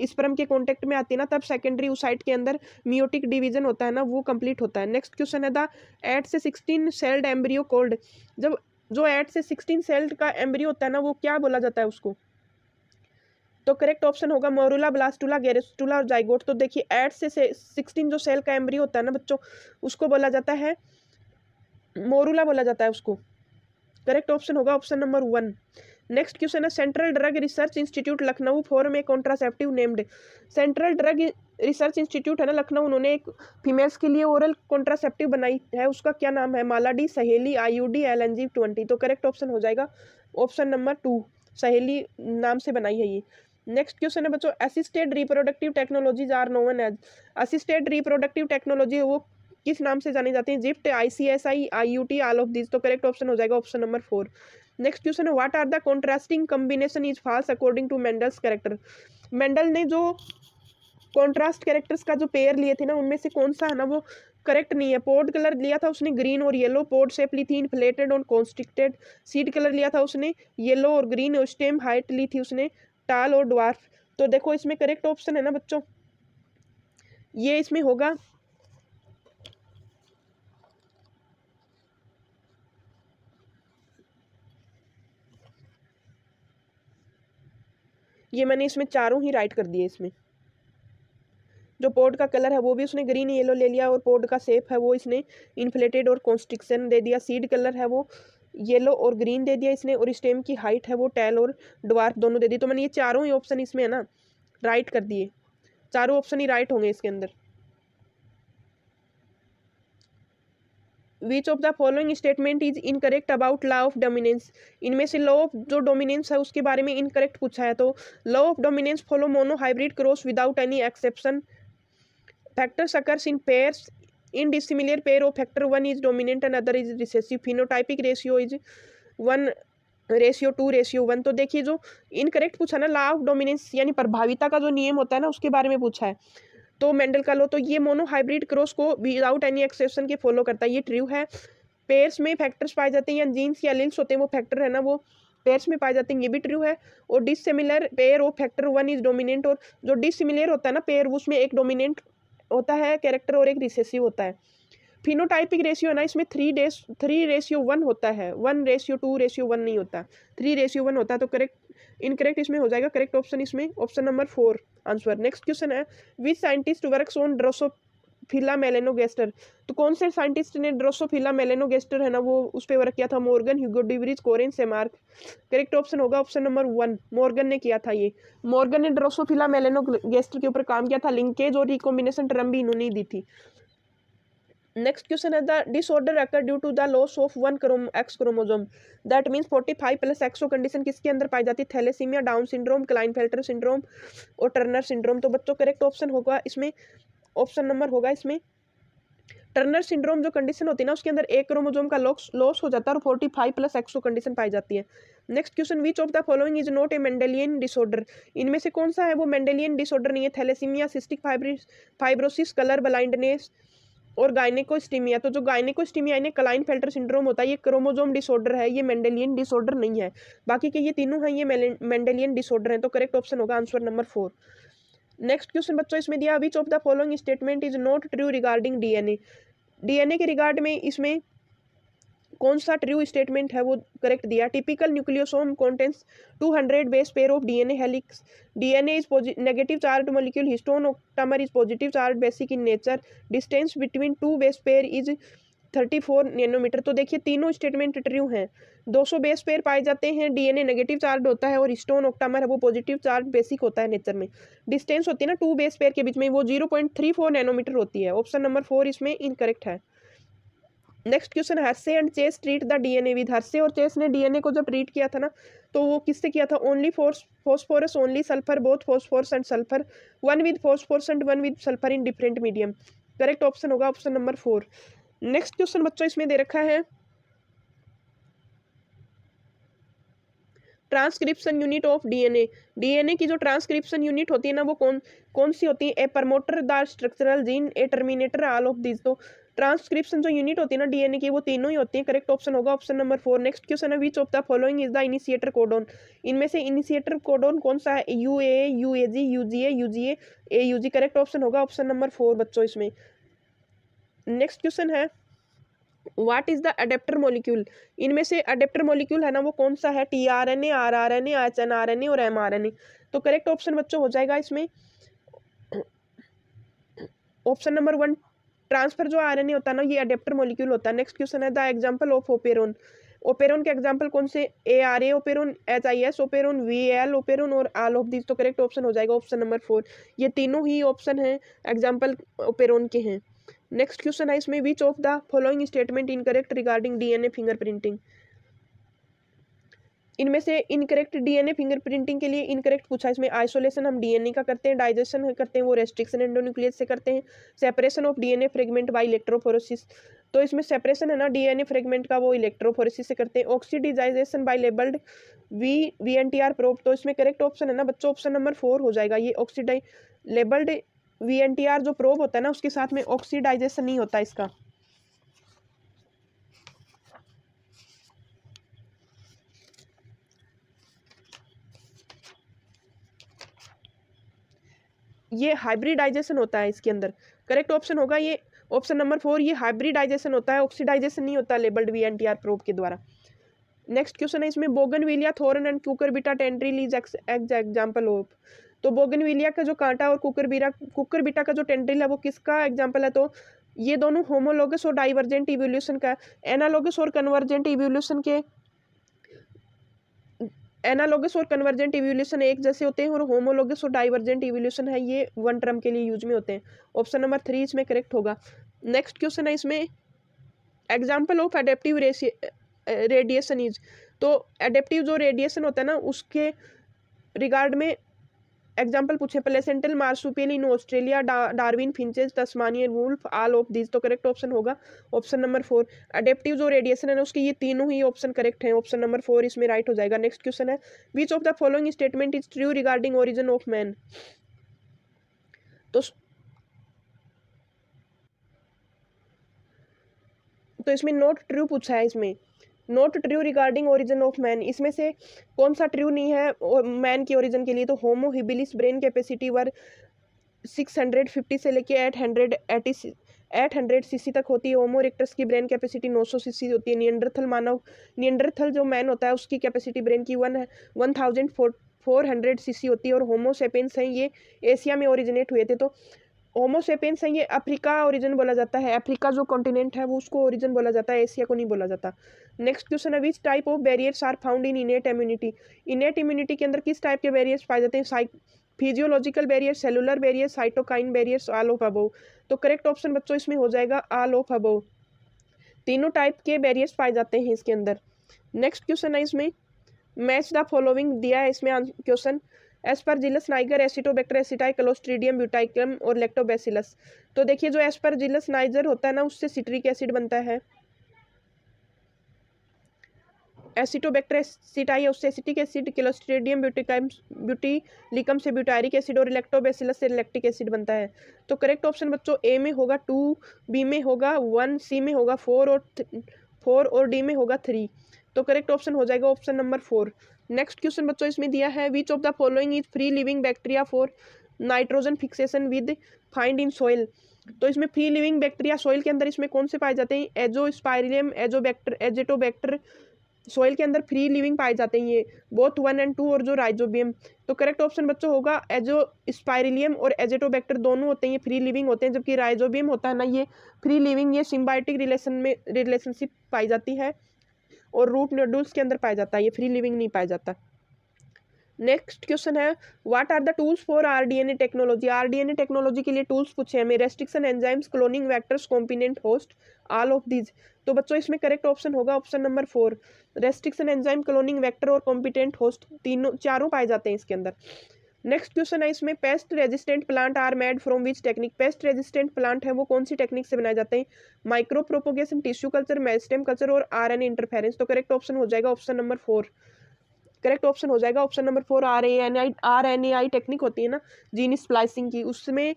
स्पर्म के कांटेक्ट में आती है ना, तब सेकेंडरी oocyte के अंदर मियोटिक डिवीजन होता है ना वो कंप्लीट होता है। नेक्स्ट क्वेश्चन है, द 8 से 16 सेल्ड एम्ब्रियो कोल्ड? जब जो 8 से 16 सेल्ड का एम्ब्रियो होता है ना वो क्या बोला जाता है उसको? तो करेक्ट ऑप्शन होगा मोरूला, ब्लास्टुला, गेरेस्टुला और जाइगोट। तो देखिए 8 से 16 जो सेल का एम्ब्रियो होता है ना बच्चों, उसको बोला जाता है मोरूला बोला जाता है उसको। करेक्ट ऑप्शन होगा ऑप्शन नंबर 1। नेक्स्ट क्वेश्चन है, central drug research institute Lucknow form a contraceptive named? Central drug research institute है ना लखनऊ, उन्होंने एक फीमेल्स के लिए ओरल कॉन्ट्रासेप्टिव बनाई है, उसका क्या नाम है? मालाडी, सहेली, आईयूडी, LNG-20। तो करेक्ट ऑप्शन हो जाएगा ऑप्शन नंबर 2, सहेली नाम से बनाई है ये। नेक्स्ट क्वेश्चन है बच्चों, assisted reproductive technologies are known as? Assisted reproductive technology वो किस नाम से जानी जाती है? GIFT, ICSI, IUT, all of this. तो करेक्ट ऑप्शन हो जाएगा ऑप्शन नंबर 4। नेक्स्ट क्वेश्चन है, what are the contrasting combination is false according to Mendel's character? Mendel ने जो कॉन्ट्रास्ट कैरेक्टर्स का जो पेयर लिए थे ना उनमें से कौन सा है ना वो करेक्ट नहीं है? पोड कलर लिया था उसने ग्रीन और येलो, पोड शेप ली थी इन्फ्लेटेड और कॉन्स्ट्रिक्टेड। सीड कलर लिया था उसने येलो और ग्रीन, और स्टेम हाइट ली थी उसने टाल और ड्वार्फ। तो देखो इसमें करेक्ट ऑप्शन है ना बच्चों, ये इसमें होगा ये, मैंने इसमें चारों ही राइट कर दिए। इसमें जो पोड का कलर है वो भी उसने ग्रीन येलो ले लिया, और पोड का शेप है वो इसने इन्फ्लेटेड और कॉन्स्ट्रिक्शन दे दिया। सीड कलर है वो येलो और ग्रीन दे दिया इसने, और स्टेम की हाइट है वो टेल और ड्वार्फ दोनों दे दी। तो मैंने ये चारों ही ऑप्शन इसमें है ना राइट कर दिए, चारों ऑप्शन ही राइट होंगे इसके अंदर। विच of the following statement is incorrect about law of dominance? इनमें से लॉ ऑफ जो डोमिनेंस है उसके बारे में इनकरेक्ट पूछा है। तो law of dominance follow mono hybrid cross without any exception, factors occurs in pairs, in dissimilar pair of factor 1 is dominant and other is recessive, phenotypic ratio is 1:2:1। तो देखिए जो इनकरेक्ट पूछा ना, लॉ ऑफ डोमिनेंस यानी प्रभाविता का जो नियम होता है ना उसके बारे में पूछा है, तो मेंडल का लो, तो ये मोनो हाइब्रिड क्रॉस को विदाउट एनी एक्सेप्शन के फॉलो करता है, ये ट्रू है। पेयर्स में फैक्टर्स पाए जाते हैं या जीन्स या एलील्स होते हैं वो फैक्टर है ना वो पेयर्स में पाए जाते हैं, ये भी ट्रू है। और dissimilar pair of factor 1 is dominant, और जो डिसिमिलर होता है ना पेयर उसमें एक डोमिनेंट होता है कैरेक्टर और एक रिसेसिव होता है। फिनोटाइपिक रेशियो है ना इसमें 3:1 होता है, 1:2:1 नहीं होता, 3:1 होता है। तो करेक्ट इनकरेक्ट इसमें हो जाएगा, करेक्ट ऑप्शन इसमें option number 4 answer. Next question है, which scientist works on Drosophila melanogaster? तो कौन से साइंटिस्ट ने ड्रोसोफिला मेलेनोगेस्टर है ना वो उस पर वर्क किया था? मॉर्गन, ह्यूगो डिवरीज, कोरेन, सेमार्क। करेक्ट ऑप्शन होगा ऑप्शन नंबर 1, मॉर्गन ने किया था ये। मॉर्गन ने ड्रोसोफिला मेलेनोगेस्टर के ऊपर काम किया था, लिंकेज और रिकॉम्बिनेशन टर्म भी इन्होंने दी थी। नेक्स्ट क्वेश्चन है, the disorder occur due to the loss of 1 X chromosome, that means 45+ XO condition किसके अंदर पाई जाती है? Thalassemia, Down syndrome, Klinefelter syndrome और टर्नर सिंड्रोम। तो बच्चों करेक्ट ऑप्शन होगा इसमें ऑप्शन नंबर होगा इसमें टर्नर सिंड्रोम। जो कंडीशन होती है ना उसके अंदर एक क्रोमोसोम का लॉस हो जाता है और 45+ एक्सो कंडीशन पाई जाती है। Next question, which of the following is not a Mendelian disorder? इनमें से कौन सा है वो मेंडेलियन डिसऑर्डर नहीं है? Thalassemia, cystic fibrosis, colour blindness और गायनेकोस्टीमिया। तो जो गायनेकोस्टीमिया यानी क्लाइनफेल्टर सिंड्रोम होता है ये क्रोमोसोम डिसऑर्डर है, ये मेंडेलियन डिसऑर्डर नहीं है। बाकी के ये तीनों हैं ये मेंडेलियन डिसऑर्डर हैं। तो करेक्ट ऑप्शन होगा आंसर नंबर 4। नेक्स्ट क्वेश्चन बच्चों इसमें दिया, which of the following statement is not true regarding DNA? DNA के रिगार्ड में इसमें कौन सा ट्रू स्टेटमेंट है वो करेक्ट दिया। Typical nucleosome contents 200 base pair of DNA helix, DNA is negative charge molecule, histone octamer is positive charge basic in nature, distance between two base pair is 34 nanometre. तो देखिए तीनों statement true हैं। 200 base pair पाए जाते हैं, DNA negative charge होता है और हिस्टोन ऑक्टामर है वो पॉजिटिव चार्ज बेसिक होता है नेचर में। डिस्टेंस होती है ना टू बेस पेयर के बीच में, वो 0.34 नैनोमीटर होती है। ऑप्शन नंबर 4 इसमें इनकरेक्ट है। Next question, Hershey and Chase treat the DNA with, Hershey और चेस ने डीएनए को जब ट्रीट किया था ना तो वो किससे किया था, only phosphorus, only sulphur, both phosphorus and sulphur, one with phosphorus and one with sulphur in different medium. Correct option होगा ऑप्शन नंबर 4। नेक्स्ट क्वेश्चन बच्चों इसमें दे रखा है transcription unit of DNA. DNA की जो ट्रांसक्रिप्शन यूनिट होती है ना वो कौन सी होती है, a promoter, the structural gene, a terminator, all of this. तो ट्रांसक्रिप्शन जो यूनिट होती है ना डीएनए की वो तीनों ही होती है। करेक्ट ऑप्शन होगा ऑप्शन नंबर 4। नेक्स्ट क्वेश्चन है which of the following is the initiator codon, इनमें से इनिशिएटर कोडोन कौन सा है, UA, UAG, UGA, UGA, AUG. Correct option होगा ऑप्शन नंबर 4 बच्चों इसमें। नेक्स्ट क्वेश्चन है what is the adapter molecule, इनमें से अडेप्टर मॉलिक्यूल है ना वो कौन सा है, टीआरएनए, आरआरएनए, एचएनआरएनए और एमआरएनए। तो करेक्ट ऑप्शन बच्चों हो जाएगा इसमें ऑप्शन नंबर 1। ट्रांसफर जो आरएनए होता है ना ये अडेप्टर मॉलिक्यूल होता है। नेक्स्ट क्वेश्चन है the example of operon, operon के एग्जांपल कौन से, ARA operon, HIS operon, VL operon और ऑल ऑफ दिस। तो करेक्ट ऑप्शन हो जाएगा ऑप्शन नंबर 4। ये तीनों ही ऑप्शन हैं एग्जांपल ओपेरोन के हैं। नेक्स्ट क्वेश्चन है इसमें which of the following statement incorrect regarding DNA fingerprinting, इनमें से इनकरेक्ट डीएनए फिंगरप्रिंटिंग के लिए इनकरेक्ट पूछा। इसमें आइसोलेशन हम डीएनए का करते हैं, डाइजेशन करते हैं वो रेस्ट्रिक्शन एंडोन्यूक्लियस से करते हैं, separation of DNA fragment by electrophoresis. तो इसमें सेपरेशन है ना डीएनए फ्रेगमेंट का वो इलेक्ट्रोफोरेसिस से करते हैं, oxidisation by labelled VNTR probe. तो इसमें करेक्ट ऑप्शन है ना बच्चों ऑप्शन नंबर 4 हो जाएगा। ये ऑक्सीडाइ लेबल्ड वीएनटीआर जो प्रोब होता है ना उसके साथ में ऑक्सीडाइजेशन नहीं होता इसका। ये हाइब्रिडाइजेशन होता है इसके अंदर। करेक्ट ऑप्शन होगा ये ऑप्शन नंबर 4, ये हाइब्रिडाइजेशन होता है, ऑक्सीडाइजेशन नहीं होता लेबल्ड वीएनटीआर प्रोब के द्वारा। नेक्स्ट क्वेश्चन है इसमें bougainvillea, thorn and Cucurbita tendril is example of. तो बोगनविलिया का जो कांटा और कुकरबिटा का जो टेंड्रिल है वो किसका एग्जांपल है, तो ये दोनों होमोलोगस और डाइवर्जेंट इवोल्यूशन का, एनालोगस और कन्वर्जेंट इवोल्यूशन के, एनालोगस और कन्वर्जेंट इवोल्यूशन एक जैसे होते हैं और होमोलोगस और डाइवर्जेंट इवोल्यूशन है ये वन टर्म के लिए यूज में होते हैं। ऑप्शन नंबर 3 इसमें करेक्ट होगा। नेक्स्ट क्वेश्चन है इसमें example of adaptive radiation is. तो एडेप्टिव जो रेडिएशन होता है ना उसके रिगार्ड में एग्जाम्पल पूछे, placental marsupial in Australia, Darwin finches, Tasmanian wolf, all of this. तो करेक्ट ऑप्शन होगा ऑप्शन नंबर 4। अडेप्टिव जो रेडिएशन है ना उसके ये तीनों ही ऑप्शन करेक्ट हैं, ऑप्शन नंबर 4 इसमें राइट हो जाएगा। नेक्स्ट क्वेश्चन है which of the following statement is true regarding origin of man. तो इसमें नॉट ट्रू पूछा है, इसमें not true regarding origin of man, इसमें से कौन सा ट्रू नहीं है मैन की ओरिजिन के लिए। तो होमो हिबिलिस ब्रेन कैपेसिटी वर 650 से लेके 800 सीसी तक होती है। होमो इरेक्टस की ब्रेन कैपेसिटी 900 सीसी होती है। नियंडरथल जो मैन होता है उसकी कैपेसिटी ब्रेन की 1400 सीसी होती है। और होमो सेपियंस हैं ये एशिया में ओरिजिनेट हुए थे। तो होमो सेपियंस हैं ये अफ्रीका ओरिजिन बोला जाता है, अफ्रीका जो कॉन्टिनेंट है वो उसको ओरिजिन बोला जाता है, एशिया को नहीं बोला जाता। नेक्स्ट क्वेश्चन है which type of barriers are found in innate immunity. Innate immunity के अंदर किस टाइप के बैरियर्स पाए जाते हैं, physiological barrier, cellular barrier, cytokine barriers, all of above. तो करेक्ट ऑप्शन बच्चों इसमें हो जाएगा ऑल ऑफ अबव, तीनों टाइप के बैरियर्स पाए जाते हैं इसके अंदर। नेक्स्ट क्वेश्चन है इसमें मैच द फॉलोइंग दिया है इसमें question, Aspergillus Niger, Acetobacter aceti, clostridium ब्यूटाइकम और लैक्टोबैसिलस। तो देखिए जो एस्परजिलस नाइगर होता है ना उससे सिट्रिक एसिड बनता है, एसिटोबैक्टर एसिटाई उससे एसिटिक एसिड, क्लोस्ट्रीडियम ब्यूटिलिकम से ब्यूटारिक एसिड और लैक्टोबैसिलस से लैक्टिक एसिड बनता है। तो करेक्ट ऑप्शन बच्चों ए में होगा 2, बी में होगा 1, सी में होगा 4 और डी में होगा 3। तो करेक्ट ऑप्शन हो जाएगा ऑप्शन नंबर 4। नेक्स्ट क्वेश्चन बच्चों इसमें दिया है which of the following is free living bacteria for nitrogen fixation with find in soil. तो इसमें फ्री लिविंग बैक्टीरिया सॉइल के अंदर इसमें कौन से पाए जाते हैं? एजोस्पाइरिलियम, एजोबैक्टर, एजिटोबैक्टर सॉइल के अंदर फ्री लिविंग पाए जाते हैं ये, बोथ 1 और 2, और जो राइजोबियम। तो करेक्ट ऑप्शन बच्चों होगा एजोस्पाइरिलियम और एजिटोबैक्टर दोनों होते हैं ये फ्री लिविंग होते हैं, जबकि राइजोबियम होता है ना ये फ्री लिविंग, ये सिम्बायोटिक रिलेशनशिप पाई जाती है और रूट नोडुल्स के अंदर पाया जाता है, ये फ्री लिविंग नहीं पाया जाता। नेक्स्ट क्वेश्चन है what are the tools for rDNA technology? RDNA technology के लिए टूल्स पूछे हमें, restriction enzymes, cloning vectors, combinant host, all of these. तो बच्चों इसमें करेक्ट ऑप्शन होगा option number 4, restriction enzyme, cloning vector और कॉम्पिटेंट होस्ट, तीनों चारों पाए जाते हैं इसके अंदर। नेक्स्ट क्वेश्चन है इसमें pest resistant plant are made from which technique? Pest resistant plant है वो कौन सी टेक्निक से बनाए जाते हैं? Micro propagation, tissue culture, meristem culture और आरएनए इंटरफेरेंस। तो करेक्ट ऑप्शन हो जाएगा ऑप्शन नंबर 4, करेक्ट ऑप्शन हो जाएगा ऑप्शन नंबर 4, आरएनएआई टेक्निक होती है ना जीन स्प्लाइसिंग की, उसमें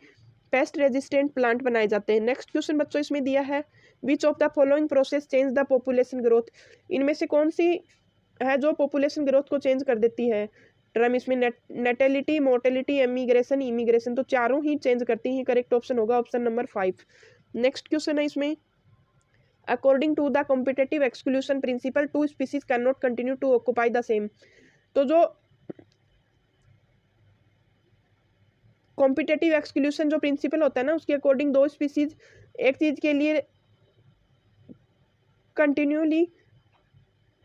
पेस्ट रेजिस्टेंट प्लांट बनाए जाते हैं। नेक्स्ट क्वेश्चन बच्चों इसमें दिया है which of the following process change the population growth? इनमें से कौन सी है जो पॉपुलेशन ग्रोथ को चेंज कर देती है? टर्म इसमें नेटेलिटी, मोर्टेलिटी, एमिग्रेशन, इमिग्रेशन, तो चारों ही चेंज करती हैं। करेक्ट ऑप्शन होगा ऑप्शन नंबर 5। नेक्स्ट क्वेश्चन है इसमें according to the competitive exclusion principle 2 species can not continue to occupy the same. तो जो कॉम्पिटेटिव एक्सक्लूशन जो प्रिंसिपल होता है ना उसके अकॉर्डिंग 2 स्पीसीज एक चीज के लिए कंटिन्यूली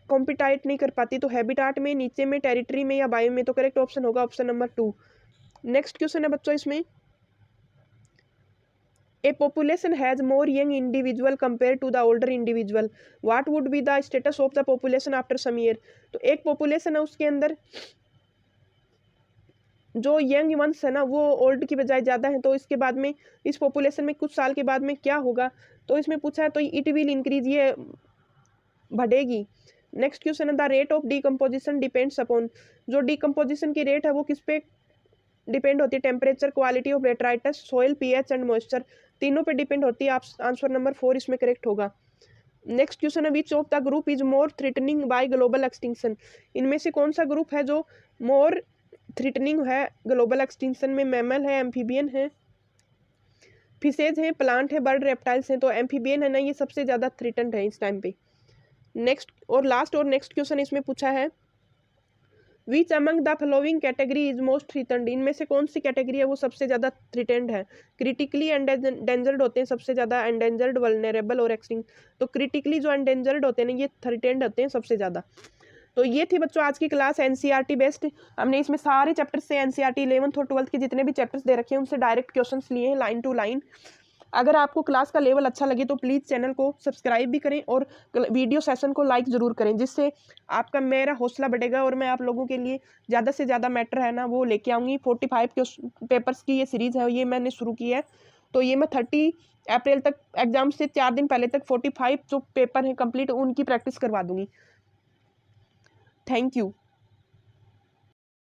कॉम्पिटाइट नहीं कर पाती, तो हैबिटाट में, नीचे में, टेरिटरी में या बायो में। तो करेक्ट ऑप्शन होगा ऑप्शन नंबर 2। नेक्स्ट क्वेश्चन है बच्चों इसमें a population has more young individual compare to the older individual, what would be the status of the population after some year? तो एक पॉपुलेशन है उसके अंदर जो यंग वंस है ना वो ओल्ड की बजाय ज़्यादा है, तो इसके बाद में इस पॉपुलेशन में कुछ साल के बाद में क्या होगा? तो इसमें पूछा है तो इट विल इंक्रीज, ये बढ़ेगी। नेक्स्ट क्वेश्चन है the rate of decomposition depends upon, जो डिकम्पोजिशन की रेट है वो किस पे डिपेंड होती है? Temperature, quality of detritus, soil, pH and moisture, तीनों पे डिपेंड होती है। आप आंसर नंबर 4 इसमें करेक्ट होगा। नेक्स्ट क्वेश्चन है which of the group is more threatening by global extinction? इनमें से कौन सा ग्रुप है जो मोर थ्रेटनिंग है ग्लोबल एक्सटिंक्शन में? मैमल है, एम्फीबियन है, फिशेज है, प्लांट है, बर्ड, रेप्टाइल्स हैं। तो एम्फीबियन है ना ये सबसे ज़्यादा थ्रेटन्ड है इस टाइम पे। नेक्स्ट और लास्ट और नेक्स्ट क्वेश्चन इसमें पूछा है which among the following category is most threatened? इनमें से कौन सी कैटेगरी है वो सबसे ज़्यादा थ्रेटन्ड है? क्रिटिकली एंडेंजर्ड होते हैं सबसे ज़्यादा, एंडेंजर्ड, वल्नरेबल और एक्सटिंक्ट। तो क्रिटिकली जो एंडेंजर्ड होते हैं ना ये थ्रेटन्ड होते हैं सबसे ज़्यादा। तो ये थी बच्चों आज की क्लास एनसीईआरटी बेस्ड। हमने इसमें सारे चैप्टर्स से एनसीईआरटी 11th और 12th के जितने भी चैप्टर्स दे रखे हैं उनसे डायरेक्ट क्वेश्चंस लिए हैं लाइन टू लाइन। अगर आपको क्लास का लेवल अच्छा लगे तो प्लीज़ चैनल को सब्सक्राइब भी करें और वीडियो सेशन को लाइक ज़रूर करें, जिससे आपका मेरा हौसला बढ़ेगा और मैं आप लोगों के लिए ज़्यादा से ज़्यादा मैटर है ना वो लेके आऊँगी। 45 पेपर्स की ये सीरीज़ है, ये मैंने शुरू की है। तो ये मैं 30 अप्रैल तक एग्जाम से 4 दिन पहले तक 45 जो पेपर हैं कंप्लीट उनकी प्रैक्टिस करवा दूँगी। Thank you.